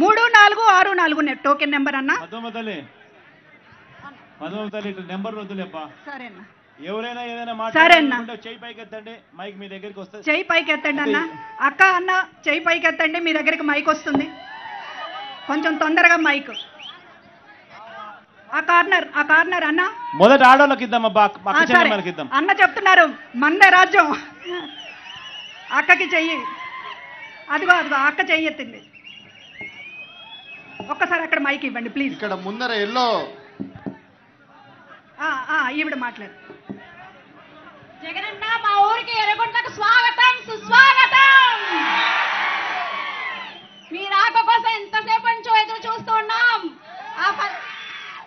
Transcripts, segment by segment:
3464 token number అన్న. Number వద్దులేప్పా. సరే అన్న. ఎవరైనా ఏదైనా మాట్లాడుకుంటే చెయ్యి పైకి ఎత్తండి, మైక్ మీ దగ్గరికి వస్తుంది. చెయ్యి పైకి ఎత్తండి అన్న. అక్క అన్న చెయ్యి పైకి ఎత్తండి, మీ దగ్గరికి మైక్ వస్తుంది. కొంచెం తొందరగా మైక్. ఆ కార్నర్ అన్న. మొదట ఆడోళ్ళకి ఇద్దామబ్బా, అన్న చెప్తున్నారు మందే రాజ్యం. అక్కకి చెయ్యి. అదిగో అక్క చెయ్యి ఎత్తింది. ఒక్కసారి అక్కడ మైక్ ఇవ్వండి ప్లీజ్. ఇక్కడ ముందర ఎల్లో. ఈవిడ మాట్లాడు. జగనన్న మా ఊరికి ఎర్రగుంటకు స్వాగతం సుస్వాగతం. మీ రాక కోసం ఎంతసేపు నుంచో ఎదురు చూస్తూ ఉన్నాం.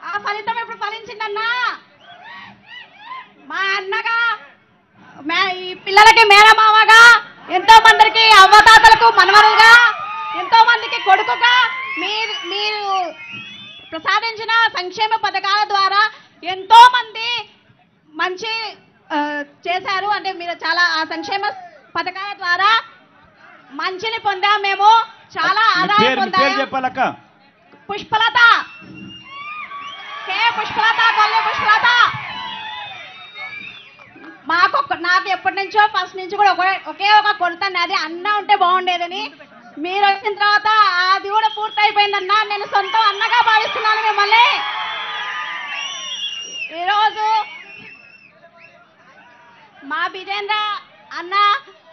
ఆ ఫలితం ఇప్పుడు ఫలించిందన్నా. మా అన్నగా ఈ పిల్లలకి మేనమామగా, ఎంతో మందికి అవ్వతాతలకు మనవరుగా, ఎంతో మందికి కొడుకుగా మీరు ప్రసాదించిన సంక్షేమ పథకాల ద్వారా ఎంతో మంది మంచి చేశారు. అంటే మీరు చాలా ఆ సంక్షేమ పథకాల ద్వారా మంచిని పొందాం. మేము చాలా ఆదాయం పొందాము. పుష్పలత, కొల్లె పుష్పలత. నాకు ఎప్పటి నుంచో ఫస్ట్ నుంచి కూడా ఒకే ఒక కొరత, అది అన్న ఉంటే బాగుండేదని. మీరు వచ్చిన తర్వాత అది కూడా పూర్తయిపోయిందన్నా. నేను సొంతం అన్నగా భావిస్తున్నాను మిమ్మల్ని. ఈరోజు మా విజేంద్ర అన్న,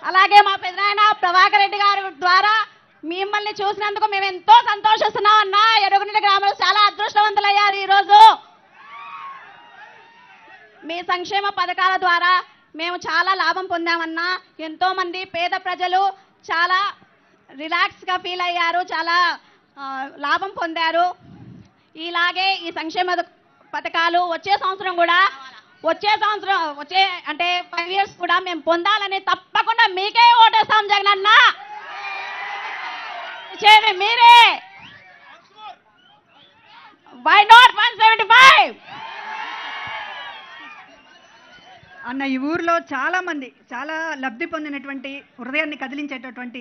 అలాగే మా పెదనాయన ప్రభాకర్ రెడ్డి గారి ద్వారా మిమ్మల్ని చూసినందుకు మేము ఎంతో సంతోషిస్తున్నాం అన్న. ఎర్రగుంట గ్రామంలో చాలా అదృష్టవంతులయ్యారు ఈరోజు. మీ సంక్షేమ పథకాల ద్వారా మేము చాలా లాభం పొందామన్నా. ఎంతో మంది పేద ప్రజలు చాలా రిలాక్స్గా ఫీల్ అయ్యారు, చాలా లాభం పొందారు. ఇలాగే ఈ సంక్షేమ పథకాలు వచ్చే సంవత్సరం అంటే 5 years కూడా మేము పొందాలని తప్పకుండా మీకే ఓటేస్తాం జగనన్న. మీరే. వై నాట్ 175 అన్న. ఈ ఊర్లో చాలా మంది చాలా లబ్ధి పొందినటువంటి, హృదయాన్ని కదిలించేటటువంటి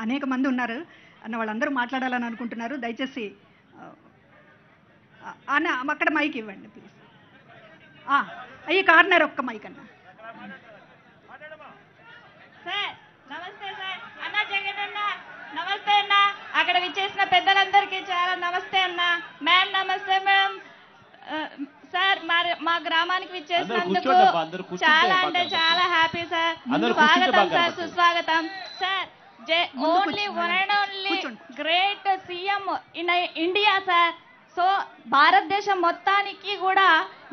అనేక మంది ఉన్నారు అన్న. వాళ్ళందరూ మాట్లాడాలని అనుకుంటున్నారు. దయచేసి అన్న అక్కడ మైక్ ఇవ్వండి ప్లీజ్. ఈ కార్నర్ ఒక్క మైక్ అన్న. సార్ నమస్తే సార్. అన్న జగనన్న నమస్తే అన్న. అక్కడ విచ్చేసిన పెద్దలందరికీ చాలా నమస్తే అన్న. మ్యామ్ నమస్తే మ్యామ్. సార్ మా గ్రామానికి విచ్చేసినందుకు చాలా అంటే చాలా హ్యాపీ సార్. స్వాగతం సార్, సుస్వాగతం sir. Only one and only great CM in India sir. So భారతదేశం మొత్తానికి కూడా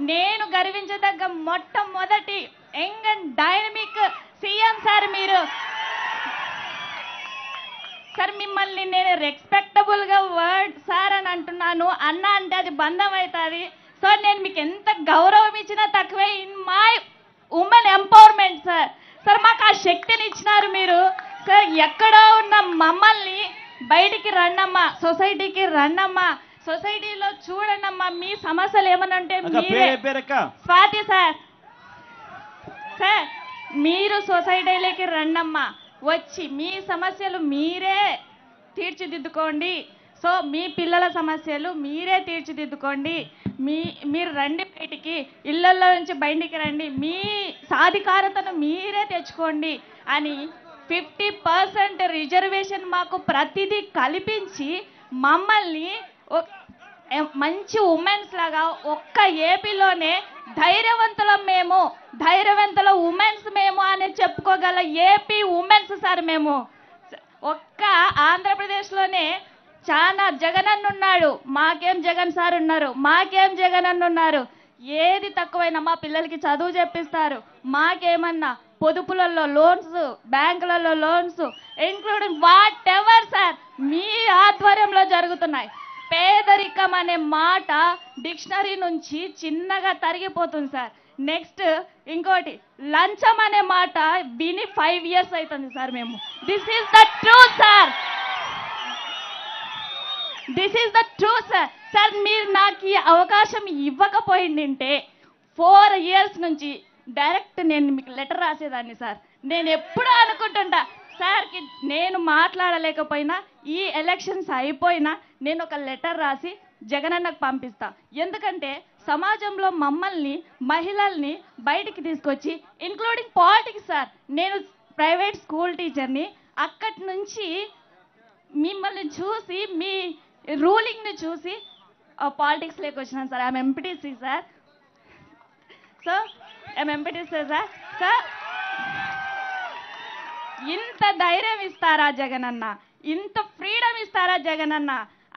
నేను గర్వించదగ్గ మొట్టమొదటి young and dynamic CM sir మీరు. సార్ మిమ్మల్ని నేను రెస్పెక్టబుల్ గా వర్డ్ సార్ అని అంటున్నాను. అన్న అంటే అది బంధం అవుతుంది. సో నేను మీకు ఎంత గౌరవం ఇచ్చినా తక్కువే. In my women empowerment sir. Sir మాకు ఆ శక్తిని ఇచ్చినారు మీరు. సార్ ఎక్కడో ఉన్న మమ్మల్ని బయటికి రండమ్మా, సొసైటీకి రండమ్మా, సొసైటీలో చూడండమ్మా. మీ సమస్యలు ఏమన్నా ఉంటే స్వాతి సార్. సార్ మీరు సొసైటీలోకి రండమ్మా, వచ్చి మీ సమస్యలు మీరే తీర్చిదిద్దుకోండి. సో మీ పిల్లల సమస్యలు మీరే తీర్చిదిద్దుకోండి. మీరు రండి బయటికి, ఇళ్లలో నుంచి బయటికి రండి, మీ సాధికారతను మీరే తెచ్చుకోండి అని 50% రిజర్వేషన్ మాకు ప్రతిదీ కల్పించి మమ్మల్ని మంచి ఉమెన్స్ లాగా ఒక్క ఏపీలోనే ధైర్యవంతుల ఉమెన్స్ మేము అని చెప్పుకోగల ఏపీ ఉమెన్స్ సార్ మేము. ఒక్క ఆంధ్రప్రదేశ్లోనే చాలా జగన్ అన్న ఉన్నాడు, మాకేం జగన్ సార్ ఉన్నారు, మాకేం జగన్ అన్న ఉన్నారు. ఏది తక్కువైనా మా పిల్లలకి చదువు చెప్పిస్తారు. మాకేమన్నా పొదుపులలో లోన్స్, బ్యాంకులలో loans, including whatever sir మీ ఆధ్వర్యంలో జరుగుతున్నాయి. పేదరికం అనే మాట డిక్షనరీ నుంచి చిన్నగా తరిగిపోతుంది సార్. నెక్స్ట్ ఇంకోటి లంచం అనే మాట విని 5 years అవుతుంది సార్ మేము. This is the truth sir. This is the truth sir. Sir మీరు నాకు ఈ అవకాశం ఇవ్వకపోయిందంటే 4 years నుంచి డైరెక్ట్ నేను మీకు లెటర్ రాసేదాన్ని సార్. నేను ఎప్పుడూ అనుకుంటుంటా సార్కి నేను మాట్లాడలేకపోయినా ఈ ఎలక్షన్స్ అయిపోయినా నేను ఒక లెటర్ రాసి జగనన్నకు పంపిస్తా. ఎందుకంటే సమాజంలో మమ్మల్ని మహిళల్ని బయటికి తీసుకొచ్చి ఇంక్లూడింగ్ పాలిటిక్స్ సార్, నేను ప్రైవేట్ స్కూల్ టీచర్ని, అక్కడి నుంచి మిమ్మల్ని చూసి మీ రూలింగ్ని చూసి పాలిటిక్స్లోకి వచ్చినాను sir. I'm MPTC sir. So I'm MPTC sir. Sir ఇంత ధైర్యం ఇస్తారా జగనన్న, ఇంత ఫ్రీడమ్ ఇస్తారా జగనన్న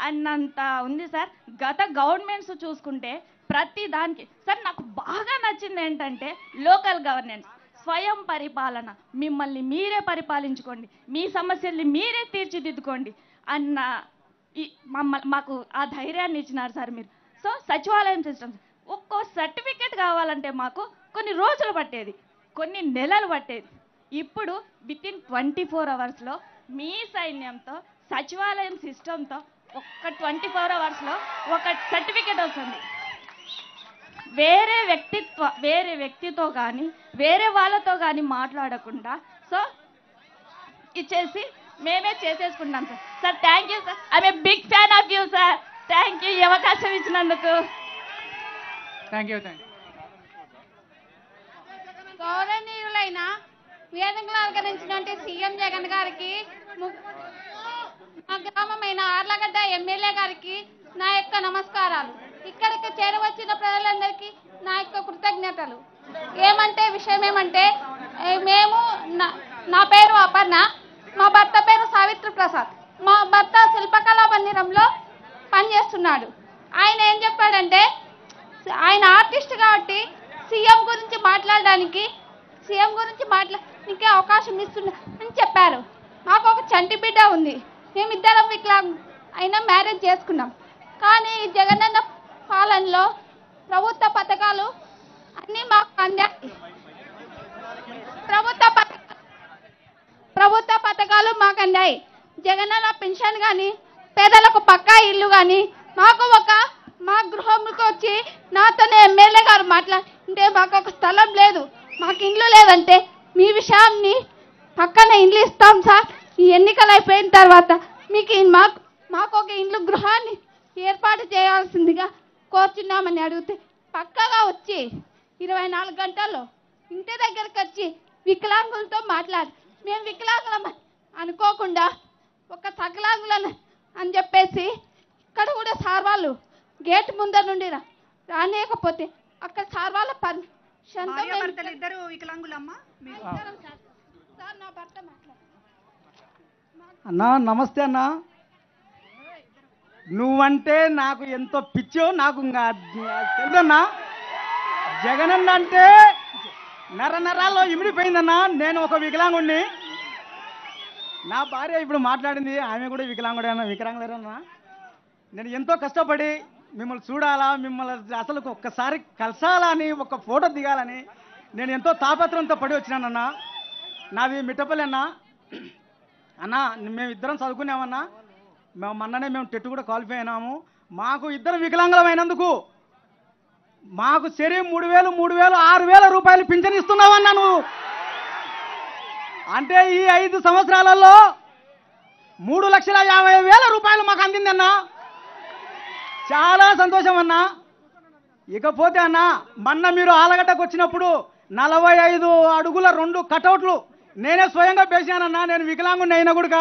అన్నంత ఉంది సార్. గత గవర్నమెంట్స్ చూసుకుంటే ప్రతి దానికి సార్ నాకు బాగా నచ్చింది ఏంటంటే లోకల్ గవర్నెన్స్, స్వయం పరిపాలన, మిమ్మల్ని మీరే పరిపాలించుకోండి, మీ సమస్యల్ని మీరే తీర్చిదిద్దుకోండి అన్న మాకు ఆ ధైర్యాన్ని ఇచ్చినారు సార్ మీరు. సో సచివాలయం సిస్టమ్స్ ఒక్కో సర్టిఫికేట్ కావాలంటే మాకు కొన్ని రోజులు పట్టేది, కొన్ని నెలలు పట్టేది. ఇప్పుడు వితిన్ 24 అవర్స్లో మీ సైన్యంతో సచివాలయం సిస్టంతో ఒక్క 24 అవర్స్లో ఒక సర్టిఫికేట్ వస్తుంది. వేరే వ్యక్తితో కానీ వేరే వాళ్ళతో కానీ మాట్లాడకుండా సో ఇచ్చేసి మేమే చేసేసుకుంటాం sir. Sir thank you sir. I'm a big fan of you sir. Thank you ఈ అవకాశం ఇచ్చినందుకు. Thank you. గౌరవనీయులైన వేదికలు అలంకరించినటువంటి సీఎం జగన్ గారికి, మా గ్రామమైన ఆర్లగడ్డ ఎమ్మెల్యే గారికి నా యొక్క నమస్కారాలు. ఇక్కడికి చేరవచ్చిన ప్రజలందరికీ నా యొక్క కృతజ్ఞతలు. విషయం ఏమంటే మేము నా పేరు అపర్ణ, మా భర్త పేరు సావిత్రి ప్రసాద్. మా భర్త శిల్పకళా మందిరంలో పనిచేస్తున్నాడు. ఆయన ఏం చెప్పాడంటే ఆయన ఆర్టిస్ట్ కాబట్టి సీఎం గురించి మాట్లాడడానికి అవకాశం ఇస్తున్నా అని చెప్పారు. మాకు ఒక చంటి బిడ్డ ఉంది, మేమిద్దరం వికలాంగ్ అయినా మ్యారేజ్ చేసుకున్నాం. కానీ ఈ జగనన్న పాలనలో ప్రభుత్వ పథకాలు అన్నీ మాకు అందాయి. ప్రభుత్వ పథకాలు మాకు అందాయి. జగనన్న పెన్షన్ కానీ, పేదలకు పక్కా ఇల్లు కానీ, మా గృహంకి వచ్చి నాతోనే ఎమ్మెల్యే గారు మాట్లాడితే మాకు ఒక స్థలం లేదు, మాకు ఇండ్లు లేదంటే మీ విషయాన్ని పక్కన ఇండ్లు ఇస్తాం సార్, ఈ ఎన్నికలు అయిపోయిన తర్వాత మీకు మాకు ఒక ఇండ్లు గృహాన్ని ఏర్పాటు చేయాల్సిందిగా కోరుచున్నామని అడిగితే పక్కగా వచ్చి 24 గంటల్లో ఇంటి దగ్గరికి వచ్చి వికలాంగులతో మాట్లాడి మేము వికలాంగులం అనుకోకుండా ఒక సకలాంగులను అని చెప్పేసి ఇక్కడ కూడా సార్ వాళ్ళు గేట్ ముందర నుండి రానేకపోతే అక్కడ సార్ వాళ్ళ ఇద్దరు వికలాంగులమ్మా. అన్నా నమస్తే అన్నా. నువ్వంటే నాకు ఎంతో పిచ్చో నాకు తెలుసన్నా. జగనన్న అంటే నరాల్లో ఇమిడిపోయిందన్నా. నేను ఒక వికలాంగుడిని, నా భార్య ఇప్పుడు మాట్లాడింది, ఆమె కూడా వికలాంగులేరన్నా. నేను ఎంతో కష్టపడి మిమ్మల్ని చూడాలా, మిమ్మల్ని అసలు ఒక్కసారి కలిసాలని, ఒక ఫోటో దిగాలని నేను ఎంతో తాపత్రంతో పడి వచ్చినానన్నా. నాది మిట్టపల్లి అన్నా. అన్నా మేమిద్దరం చదువుకున్నామన్నా. మొన్ననే మేము టెట్ కూడా క్వాలిఫై అయినాము. మాకు ఇద్దరు వికలాంగులం అయినందుకు మాకు సరే 3,000, 6,000 రూపాయలు పింఛన్ ఇస్తున్నావన్నా నువ్వు. అంటే ఈ 5 సంవత్సరాలలో 3,50,000 రూపాయలు మాకు అందిందన్నా. చాలా సంతోషం అన్నా. ఇకపోతే అన్నా మొన్న మీరు ఆలగడ్డకు వచ్చినప్పుడు 45 అడుగుల 2 కటౌట్లు నేనే స్వయంగా పేశానన్నా. నేను వికలాంగుని అయినా కూడా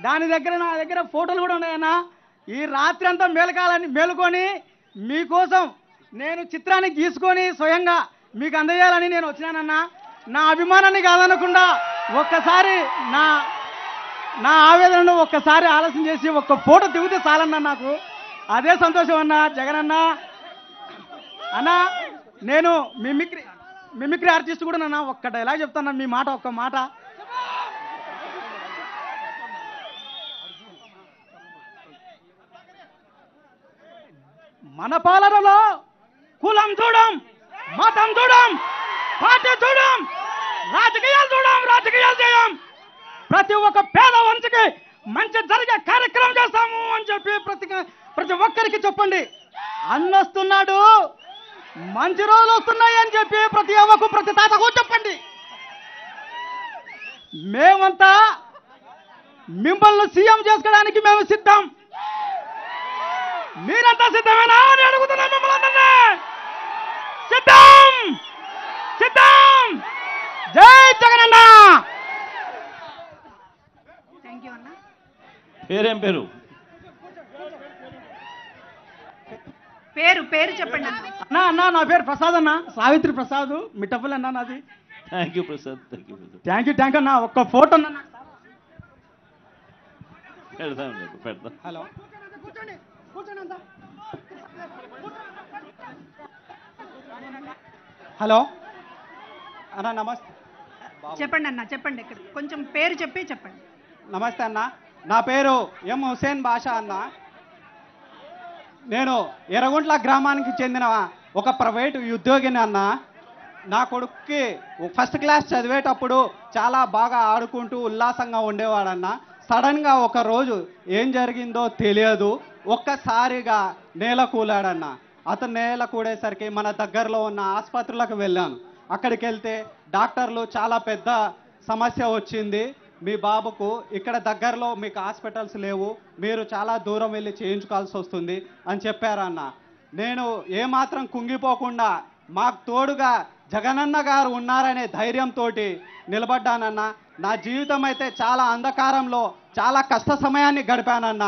దాని దగ్గర నా దగ్గర ఫోటోలు కూడా ఉన్నాయన్నా. ఈ రాత్రి అంతా మేలుకొని మీకోసం నేను చిత్రాన్ని గీసుకొని స్వయంగా మీకు అందజేయాలని నేను వచ్చినానన్నా. నా అభిమానాన్ని కాదనకుండా ఒక్కసారి నా ఆవేదనను ఒక్కసారి ఆలోచన చేసి ఒక్క ఫోటో దిగితే చాలన్నా నాకు. అదే సంతోషం అన్నా. జగనన్న అన్నా, నేను మిమిక్రీ ఆర్టిస్ట్ కూడా నన్నా. ఒక్క డైలాగ్ చెప్తాను, మీ మాట ఒక్క మాట. మన పాలనలో కులం చూడం, మతం చూడం, పార్టీ చూడం, రాజకీయాలు చేయం. ప్రతి ఒక్క పేద వంశకి మంచి జరిగే కార్యక్రమం చేస్తాము అని చెప్పి ప్రతి ఒక్కరికి చెప్పండి. అన్నొస్తున్నాడు, మంచి రోజులు వస్తున్నాయి అని చెప్పి ప్రతి అవ్వకు ప్రతి తాతకు చెప్పండి. మేమంతా మిమ్మల్ని సీఎం చేసుకోవడానికి మేము సిద్ధం. మీరంతా సిద్ధమేనా అని అడుగుతున్నాం మిమ్మల్ని అందరినీ. సిద్ధం సిద్ధం. జై జగనన్న. థ్యాంక్ యూ అన్న. పేరేం పేరు? పేరు పేరు చెప్పండి అన్న. అన్నా అన్నా నా పేరు ప్రసాద్ అన్న, సావిత్రి ప్రసాద్, మిట్టపల్లి అన్నా నాది. Thank you Prasad, thank you Prasad. Thank you అన్న. ఒక్క ఫోటో అన్న. పెడతాం పెడతాం. హలో హలో అన్న నమస్తే. చెప్పండి అన్న, చెప్పండి. ఇక్కడ కొంచెం పేరు చెప్పి చెప్పండి. నమస్తే అన్న, నా పేరు ఎం హుసేన్ బాషా అన్న. నేను ఎర్రగుంట్ల గ్రామానికి చెందిన ఒక ప్రైవేటు ఉద్యోగిని అన్న. నా కొడుక్కి ఫస్ట్ క్లాస్ చదివేటప్పుడు చాలా బాగా ఆడుకుంటూ ఉల్లాసంగా ఉండేవాడన్న. సడన్గా ఒక రోజు ఏం జరిగిందో తెలియదు, ఒక్కసారిగా నేల కూలాడన్న. అతను నేల కూడేసరికి మన దగ్గరలో ఉన్న ఆసుపత్రులకు వెళ్ళాను. అక్కడికి వెళ్తే డాక్టర్లు చాలా పెద్ద సమస్య వచ్చింది మీ బాబుకు, ఇక్కడ దగ్గరలో మీకు హాస్పిటల్స్ లేవు, మీరు చాలా దూరం వెళ్ళి చేయించుకోవాల్సి వస్తుంది అని చెప్పారన్న. నేను ఏమాత్రం కుంగిపోకుండా మాకు తోడుగా జగనన్న గారు ఉన్నారనే ధైర్యంతో నిలబడ్డానన్న. నా జీవితం అయితే చాలా అంధకారంలో చాలా కష్ట సమయాన్ని గడిపానన్న.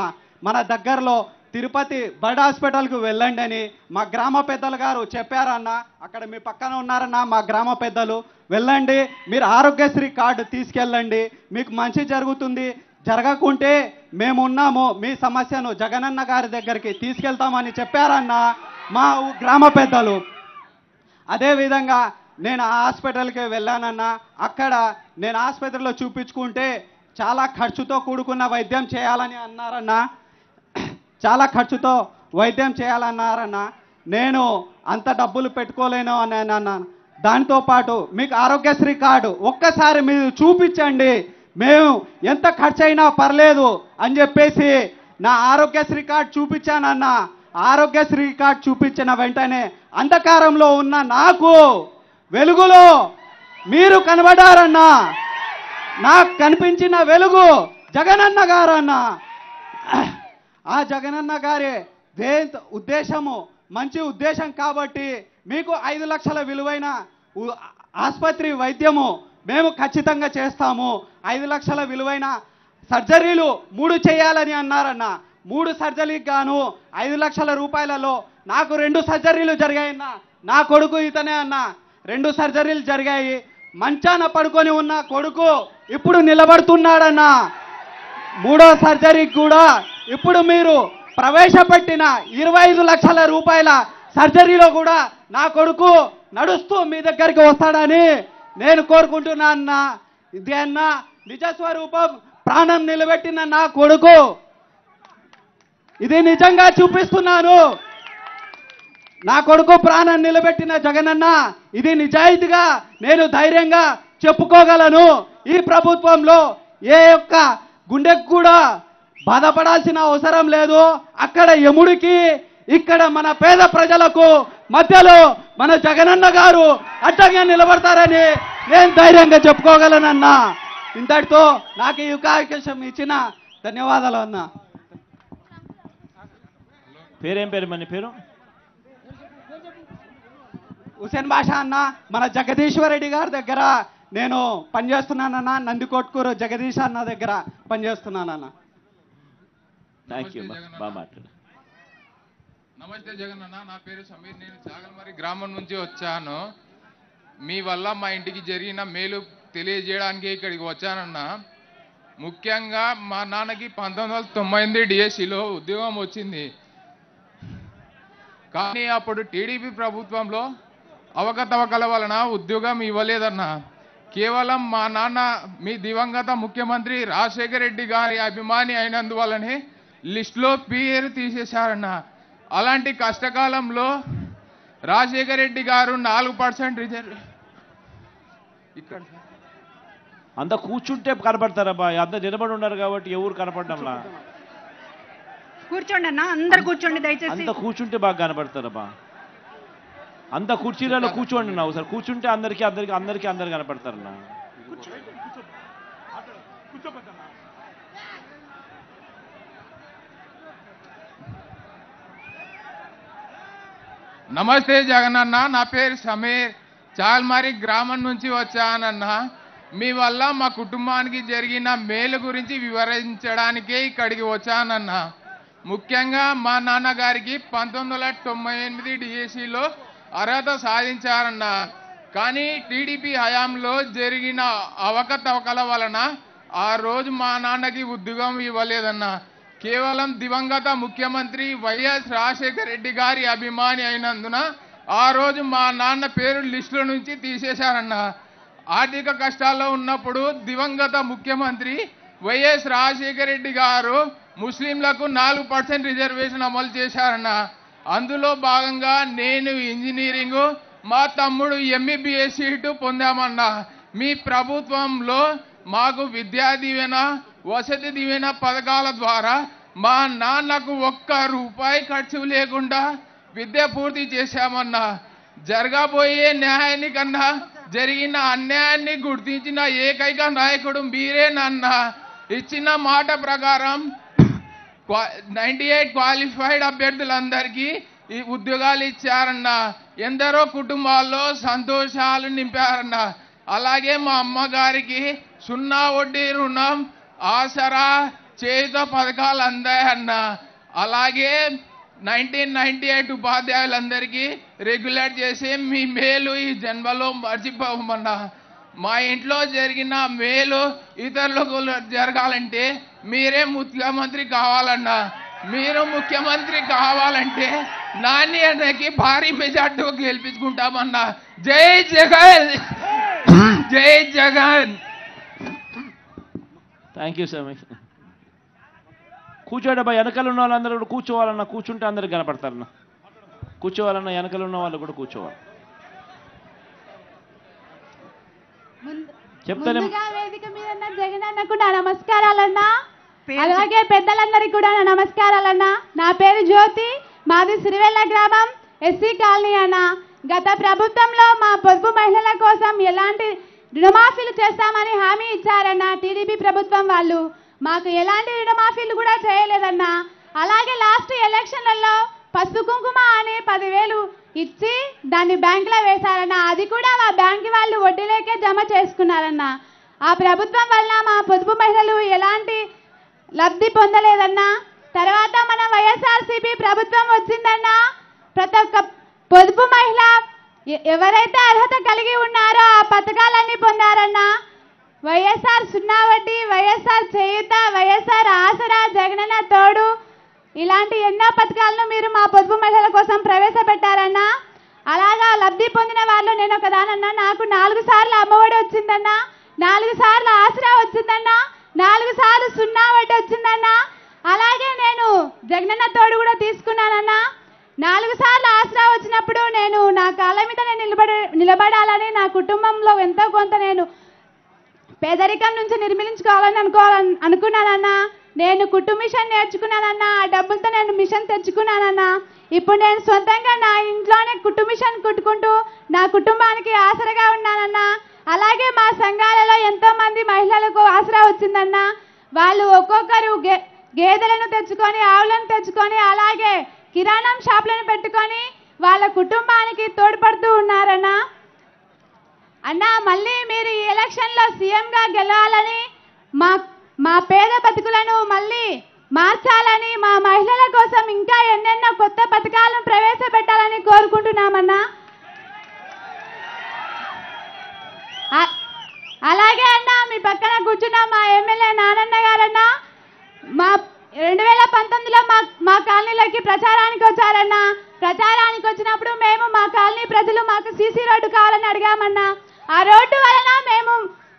మన దగ్గరలో తిరుపతి బర్డ్ హాస్పిటల్కు వెళ్ళండి అని మా గ్రామ పెద్దలు గారు చెప్పారన్న. అక్కడ మీ పక్కన ఉన్నారన్న మా గ్రామ పెద్దలు. వెళ్ళండి, మీరు ఆరోగ్యశ్రీ కార్డు తీసుకెళ్ళండి, మీకు మంచి జరుగుతుంది, జరగకుంటే మేమున్నాము, మీ సమస్యను జగనన్న గారి దగ్గరికి తీసుకెళ్తామని చెప్పారన్న మా గ్రామ పెద్దలు. అదేవిధంగా నేను ఆ హాస్పిటల్కి వెళ్ళానన్న. అక్కడ నేను ఆసుపత్రిలో చూపించుకుంటే చాలా ఖర్చుతో కూడుకున్న వైద్యం చేయాలని అన్నారన్న. చాలా ఖర్చుతో వైద్యం చేయాలన్నారన్న. నేను అంత డబ్బులు పెట్టుకోలేను అని అన్నాను. దాంతోపాటు మీకు ఆరోగ్యశ్రీ కార్డు ఒక్కసారి మీరు చూపించండి, మేము ఎంత ఖర్చు అయినా పర్లేదు అని చెప్పేసి నా ఆరోగ్యశ్రీ కార్డు చూపించానన్న. ఆరోగ్యశ్రీ కార్డు చూపించిన వెంటనే అంధకారంలో ఉన్న నాకు వెలుగులో మీరు కనబడారన్న. నాకు కనిపించిన వెలుగు జగనన్న గారన్న. ఆ జగనన్న గారి ఉద్దేశము మంచి ఉద్దేశం కాబట్టి మీకు 5 లక్షల విలువైన ఆసుపత్రి వైద్యము మేము ఖచ్చితంగా చేస్తాము. 5 లక్షల విలువైన సర్జరీలు 3 చేయాలని అన్నారన్న. 3 సర్జరీకి గాను 5 లక్షల రూపాయలలో నాకు 2 సర్జరీలు జరిగాయన్న. నా కొడుకు ఇతనే అన్న. 2 సర్జరీలు జరిగాయి. మంచాన పడుకొని ఉన్న కొడుకు ఇప్పుడు నిలబడుతున్నాడన్న. 3వ సర్జరీకి కూడా ఇప్పుడు మీరు ప్రవేశపెట్టిన 25 లక్షల రూపాయల సర్జరీలో కూడా నా కొడుకు నడుస్తూ మీ దగ్గరికి వస్తాడని నేను కోరుకుంటున్నా అన్న. ఇది అన్న నిజస్వరూపం, ప్రాణం నిలబెట్టిన నా కొడుకు. ఇది నిజంగా చూపిస్తున్నాను. నా కొడుకు ప్రాణం నిలబెట్టిన జగనన్న, ఇది నిజాయితీగా నేను ధైర్యంగా చెప్పుకోగలను. ఈ ప్రభుత్వంలో ఏ ఒక్క గుండెకు కూడా బాధపడాల్సిన అవసరం లేదు. అక్కడ యముడికి, ఇక్కడ మన పేద ప్రజలకు మధ్యలో మన జగనన్న గారు అడ్డంగా నిలబడతారని నేను ధైర్యంగా చెప్పుకోగలనన్నా. ఇంతటితో నాకు ఈ అవకాశం ఇచ్చిన ధన్యవాదాలు అన్న. పేరేం పేరు? మన పేరు హుసేన్ బాషా అన్న. మన జగదీశ్వర్ రెడ్డి గారి దగ్గర నేను పనిచేస్తున్నానన్న. నందికొట్కూరు జగదీష్ అన్న దగ్గర పనిచేస్తున్నానన్న. థ్యాంక్ యూ, బాగా మాట్లాడు. నమస్తే జగనన్న, నా పేరు సమీర్. నేను చాగల్మరి గ్రామం నుంచి వచ్చాను. మీ వల్ల మా ఇంటికి జరిగిన మేలు తెలియజేయడానికి ఇక్కడికి వచ్చానన్న. ముఖ్యంగా మా నాన్నకి 1998 డిఎస్సిలో ఉద్యోగం వచ్చింది. కానీ అప్పుడు టీడీపీ ప్రభుత్వంలో అవకతవకల వలన ఉద్యోగం ఇవ్వలేదన్న. కేవలం మా నాన్న మీ దివంగత ముఖ్యమంత్రి రాజశేఖర రెడ్డి గారి అభిమాని అయినందువల్లనే లిస్టులో పేరు తీసేశారన్న. అలాంటి కష్టకాలంలో రాజశేఖర రెడ్డి గారు 4% రిజర్వ్ ఇక్కడ అంత కూర్చుంటే కనపడతారబ్బా, అంత నిలబడి ఉన్నారు కాబట్టి ఎవరు కనపడడంలా. కూర్చోండి అన్న, అందరు కూర్చోండి దయచేసి. అంత కూర్చుంటే బాగా కనపడతారబ్బా. అంత కుర్చీలలో కూర్చోండి నా ఒకసారి. కూర్చుంటే అందరికీ అందరు కనపడతారన్నా. నమస్తే జగనన్న, నా పేరు సమీర్, చాల్మారి గ్రామం నుంచి వచ్చానన్న. మీ వల్ల మా కుటుంబానికి జరిగిన మేలు గురించి వివరించడానికే ఇక్కడికి వచ్చానన్న. ముఖ్యంగా మా నాన్నగారికి 1998 డిఎస్సిలో అర్హత సాధించారన్న. కానీ టీడీపీ హయాంలో జరిగిన అవకతవకల వలన ఆ రోజు మా నాన్నకి ఉద్యోగం ఇవ్వలేదన్న. కేవలం దివంగత ముఖ్యమంత్రి వైఎస్ రాజశేఖర రెడ్డి గారి అభిమాని అయినందున ఆ రోజు మా నాన్న పేరు లిస్టుల నుంచి తీసేశారన్న. ఆర్థిక కష్టాల్లో ఉన్నప్పుడు దివంగత ముఖ్యమంత్రి వైఎస్ రాజశేఖర రెడ్డి గారు ముస్లింలకు 4% రిజర్వేషన్ అమలు చేశారన్న. అందులో భాగంగా నేను ఇంజనీరింగ్, మా తమ్ముడు ఎంబీబీఎస్ సీటు పొందామన్నా. మీ ప్రభుత్వంలో మాకు విద్యా దీవెన, వసతి దీవెన పథకాల ద్వారా మా నాన్నకు 1 రూపాయి ఖర్చు లేకుండా విద్య పూర్తి చేశామన్నా. జరగబోయే న్యాయానికన్నా జరిగిన అన్యాయాన్ని గుర్తించిన ఏకైక నాయకుడు మీరేనన్నా. ఇచ్చిన మాట ప్రకారం 98 క్వాలిఫైడ్ అభ్యర్థులందరికీ ఈ ఉద్యోగాలు ఇచ్చారన్నా. ఎందరో కుటుంబాల్లో సంతోషాలు నింపారన్న. అలాగే మా అమ్మగారికి 0 వడ్డీ రుణం, ఆసరా, చేయుత పథకాలు అందాయన్న. అలాగే 1998 ఉపాధ్యాయులందరికీ రెగ్యులేట్ చేసి మీ మేలు ఈ జన్మలో మర్చిపోమన్నా. మా ఇంట్లో జరిగిన మేలు ఇతరులకు జరగాలంటే మీరే ముఖ్యమంత్రి కావాలన్నా. మీరు ముఖ్యమంత్రి కావాలంటే నాని అన్నకి భారీ మెజార్టీ గెలిపించుకుంటామన్నా. జై జగన్, జై జగన్. Thank you Sameer. కూర్చోడబ్బా, వెనకాల ఉన్న వాళ్ళందరూ కూడా కూర్చోవాలన్నా. కూర్చుంటే అందరికి కనపడతారన్న. కూర్చోవాలన్నా, వెనకాల ఉన్న వాళ్ళు కూడా కూర్చోవాలి. చెప్తానే ముందుగా వేదిక మీద ఉన్న జగనన్నకు నా నమస్కారాలన్నా. అలాగే పెద్దలందరికీ కూడా నా నమస్కారాలన్నా. నా పేరు జ్యోతి, మాది సిరివెల్ల గ్రామం, ఎస్సీ కాలనీ అన్న. గత ప్రభుత్వంలో మా పొదుపు మహిళల కోసం ఎలాంటి రుణమాఫీలు చేస్తామని హామీ ఇచ్చారన్న టీడీపీ ప్రభుత్వం వాళ్ళు. మాకు ఎలాంటి రుణమాఫీలు కూడా చేయలేదన్నా. అలాగే లాస్ట్ ఎలక్షన్లలో పసుపు కుంకుమ అని 10,000 ఇచ్చి దాన్ని బ్యాంకులో వేశారన్న. అది కూడా మా బ్యాంకు వాళ్ళు వడ్డీలేకే జమ చేసుకున్నారన్న. ఆ ప్రభుత్వం వల్ల మా పొదుపు మహిళలు ఎలాంటి లబ్ధి పొందలేదన్నా. తర్వాత మన వైఎస్ఆర్సీపీ ప్రభుత్వం వచ్చిందన్నా. ప్రతి ఒక్క పొదుపు మహిళ ఎవరైతే అర్హత కలిగి ఉన్నారో ఆ పథకాలన్నీ పొందారన్నా. వైఎస్ఆర్ 0 వడ్డీ, వైఎస్ఆర్ చేయుత, వైఎస్ఆర్ ఆసరా, జగనన్న తోడు, ఇలాంటి ఎన్నో పథకాలను మీరు మా పొదుపు మహిళల కోసం ప్రవేశపెట్టారన్నా. అలాగా లబ్ధి పొందిన వాళ్ళు నేను ఒక దానన్నా. నాకు 4 సార్లు అమ్మఒడి వచ్చిందన్నా, 4 సార్లు ఆసరా వచ్చిందన్నా, 4 సార్లు 0 వడ్డీ వచ్చిందన్నా. అలాగే నేను జగనన్న తోడు కూడా తీసుకున్నానన్నా. 4 సార్లు ఆసరా వచ్చినప్పుడు నేను నా కాళ్ళ మీద నేను నిలబడాలని, నా కుటుంబంలో ఎంతో కొంత నేను పేదరికం నుంచి నిర్మించుకోవాలని అనుకున్నానన్నా. నేను కుట్టు మిషన్ నేర్చుకున్నానన్నా. ఆ డబ్బులతో నేను మిషన్ తెచ్చుకున్నానన్నా. ఇప్పుడు నేను సొంతంగా నా ఇంట్లోనే కుట్టు మిషన్ కుట్టుకుంటూ నా కుటుంబానికి ఆసరగా ఉన్నానన్నా. అలాగే మా సంఘాలలో ఎంతో మంది మహిళలకు ఆసరా వచ్చిందన్నా. వాళ్ళు ఒక్కొక్కరు గేదెలను తెచ్చుకొని, ఆవులను తెచ్చుకొని, అలాగే కిరాణం షాపులను పెట్టుకొని వాళ్ళ కుటుంబానికి తోడ్పడుతూ ఉన్నారన్నా. అన్నా, మళ్ళీ మీరు ఈ ఎలక్షన్లో సీఎంగా గెలవాలని, మా పేద బతుకులను మళ్ళీ మార్చాలని, మా మహిళల కోసం ఇంకా ఎన్నెన్నో కొత్త పథకాలను ప్రవేశపెట్టాలని కోరుకుంటున్నామన్నా. అలాగే అన్నా, మీ పక్కన కూర్చున్న మా ఎమ్మెల్యే నానన్న గారన్నా, మా 2019లో మా కాలనీలోకి ప్రచారానికి వచ్చారన్నా. ప్రచారానికి వచ్చినప్పుడు మేము మా కాలనీ ప్రజలు మాకు సీసీ రోడ్డు కావాలని అడిగామన్నా. ఆ రోడ్డు వలన మేము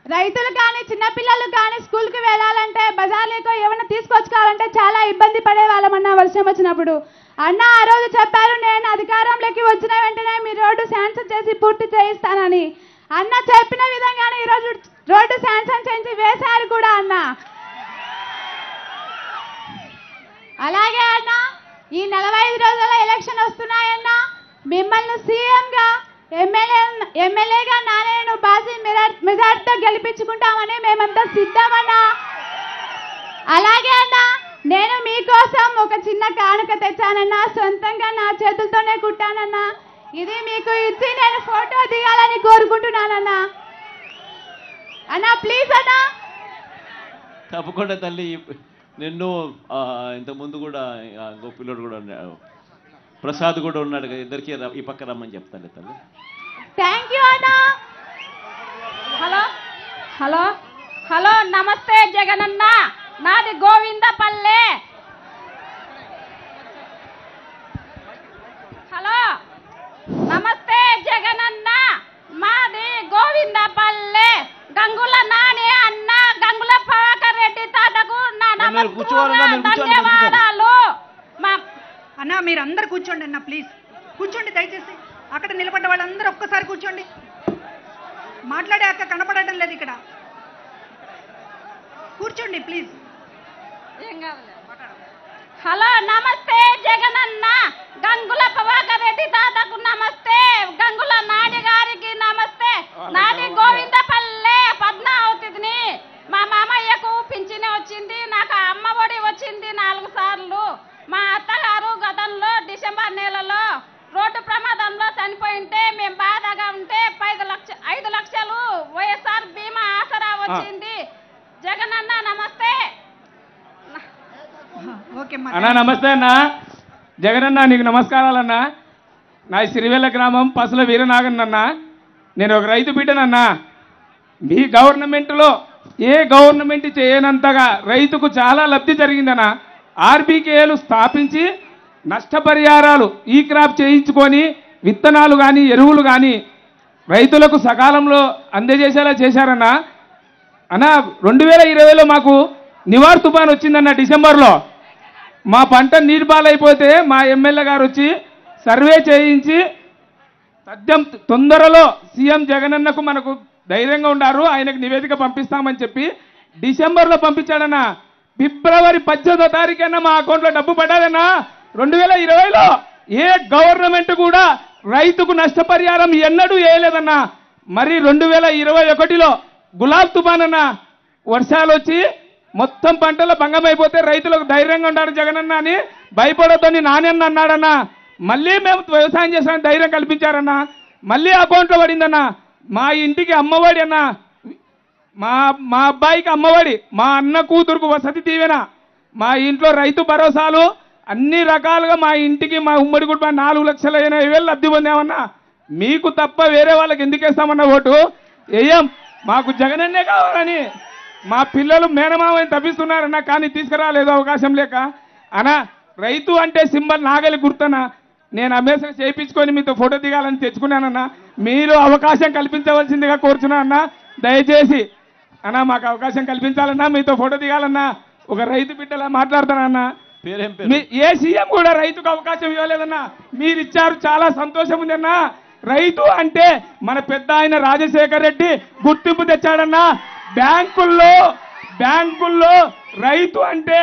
రైతులు కానీ, చిన్నపిల్లలు కానీ స్కూల్కి వెళ్ళాలంటే, బజార్లకు ఏమైనా తీసుకొచ్చుకోవాలంటే చాలా ఇబ్బంది పడే వాళ్ళమన్నా వర్షం వచ్చినప్పుడు. అన్న ఆ రోజు చెప్పారు, నేను అధికారంలోకి వచ్చిన వెంటనే మీ రోడ్డు శాంక్షన్ చేసి పూర్తి చేయిస్తానని. అన్న చెప్పిన విధంగానే ఈరోజు రోడ్డు శాంక్షన్ చేయించి వేశారు కూడా అన్న. అలాగే అన్న, ఈ 45 రోజుల ఎలక్షన్ వస్తున్నాయన్నా. మిమ్మల్ని సీఎంగా, ఎమ్మెల్యేగా నానేను బాజీ మెజార్టీతో గెలిపించుకుంటామని మేమంతా సిద్ధమన్నా. అలాగే అన్న, నేను మీకోసం ఒక చిన్న కానుక తెచ్చానన్నా. సొంతంగా నా చేతులతోనే కుట్టానన్నా. ఇది మీకు ఇచ్చి నేను ఫోటో దిగాలని కోరుకుంటున్నానన్నా. అన్నా ప్లీజ్ అన్నా. తప్పకుండా తల్లి. నిన్ను ఇంతకుముందు కూడా ఇంకో పిల్లోడు కూడా ఉన్నాడు, ప్రసాద్ కూడా ఉన్నాడు కదా, ఇద్దరికి ఈ పక్క రమ్మని చెప్తాను తల్లి. థ్యాంక్ యూ అన్నా. హలో హలో హలో నమస్తే జగనన్న, నాది గోవిందపల్లె. హలో నమస్తే జగనన్న, మాది గోవిందపల్లె. గంగుల నాని అన్న, గంగుల ప్రభాకర్ రెడ్డి తాతకు నా ధన్యవాదాలు. అన్న మీరు అందరు కూర్చోండి అన్న, ప్లీజ్ కూర్చోండి దయచేసి. అక్కడ నిలబడ్డ వాళ్ళందరూ ఒక్కసారి కూర్చోండి. మాట్లాడే అక్క కనపడటం లేదు ఇక్కడ. కూర్చోండి ప్లీజ్. హలో నమస్తే జగనన్న, గంగుల ప్రభాకర్ రెడ్డి తాతకు నమస్తే, గంగుల నాని గారికి నమస్తే. నాది గోవిందపల్లె పద్మావతిని. మా మామయ్యకు పింఛని వచ్చింది, నాకు అమ్మ ఒడి వచ్చింది 4 సార్లు. మా అత్తగారు గతంలో డిసెంబర్ నెలలో రోడ్డు ప్రమాదంలో చనిపోయింటే మేము బాధగా ఉంటే 5 లక్షలు వైఎస్ఆర్ బీమా ఆసరా వచ్చింది. జగనన్న నమస్తే. ఓకే అన్నా నమస్తే అన్న. జగనన్న నీకు నమస్కారాలన్నా. నా సిరివెల్ల గ్రామం పసుల వీరనాగన్న. నేను ఒక రైతు బిడ్డనన్నా. మీ గవర్నమెంట్లో ఏ గవర్నమెంట్ చేయనంతగా రైతుకు చాలా లబ్ధి జరిగిందన్నా. ఆర్బీకేలు స్థాపించి నష్టపరిహారాలు ఈ క్రాప్ చేయించుకొని విత్తనాలు కానీ ఎరువులు కానీ రైతులకు సకాలంలో అందజేసేలా చేశారన్నా. అన్న 2020లో మాకు నివార్ తుఫాన్ వచ్చిందన్న డిసెంబర్లో. మా పంట నీటి పాలైపోతే మా ఎమ్మెల్యే గారు వచ్చి సర్వే చేయించి తొందరలో సీఎం జగనన్నకు మనకు ధైర్యంగా ఉండారు, ఆయనకు నివేదిక పంపిస్తామని చెప్పి డిసెంబర్లో పంపించాడన్న. ఫిబ్రవరి 18వ తారీఖున మా అకౌంట్లో డబ్బు పడ్డాదన్నా. 2020లో ఏ గవర్నమెంట్ కూడా రైతుకు నష్టపరిహారం ఎన్నడూ వేయలేదన్నా. మరి 2021లో గులాబ్ తుఫాన్ అన్న, వర్షాలు వచ్చి మొత్తం పంటల భంగమైపోతే రైతులకు ధైర్యంగా ఉండాడు జగనన్న అని భయపడొద్దని నానన్న అన్నాడన్నా. మళ్ళీ మేము వ్యవసాయం చేసామని ధైర్యం కల్పించారన్నా. మళ్ళీ అకౌంట్లో పడిందన్నా. మా ఇంటికి అమ్మఒడి అన్న, మా అబ్బాయికి అమ్మఒడి, మా అన్న కూతురుకు వసతి దీవెన, మా ఇంట్లో రైతు భరోసాలు అన్ని రకాలుగా మా ఇంటికి మా ఉమ్మడి కుటుంబం 4,80,000 లబ్ధి పొందామన్నా. మీకు తప్ప వేరే వాళ్ళకి ఎందుకు వేస్తామన్న ఓటు వేయం. మాకు జగనన్నే కావాలని మా పిల్లలు మేనమామని తప్పిస్తున్నారన్నా, కానీ తీసుకురాలేదు అవకాశం లేక. అన్నా రైతు అంటే సింబల్ నాగలి గుర్తన్నా. నేను అభ్యాసం చేయించుకొని మీతో ఫోటో దిగాలని తెచ్చుకున్నానన్నా. మీరు అవకాశం కల్పించవలసిందిగా కోరుచున్నా అన్న. దయచేసి అన్నా మాకు అవకాశం కల్పించాలన్నా, మీతో ఫోటో దిగాలన్నా. ఒక రైతు బిడ్డలా మాట్లాడతానన్నా. పేరేం పేరు? ఏ సీఎం కూడా రైతుకు అవకాశం ఇవ్వలేదన్నా, మీరు ఇచ్చారు, చాలా సంతోషం ఉందన్నా. రైతు అంటే మన పెద్ద ఆయన రాజశేఖర్ రెడ్డి గుర్తింపు తెచ్చాడన్నా. బ్యాంకుల్లో రైతు అంటే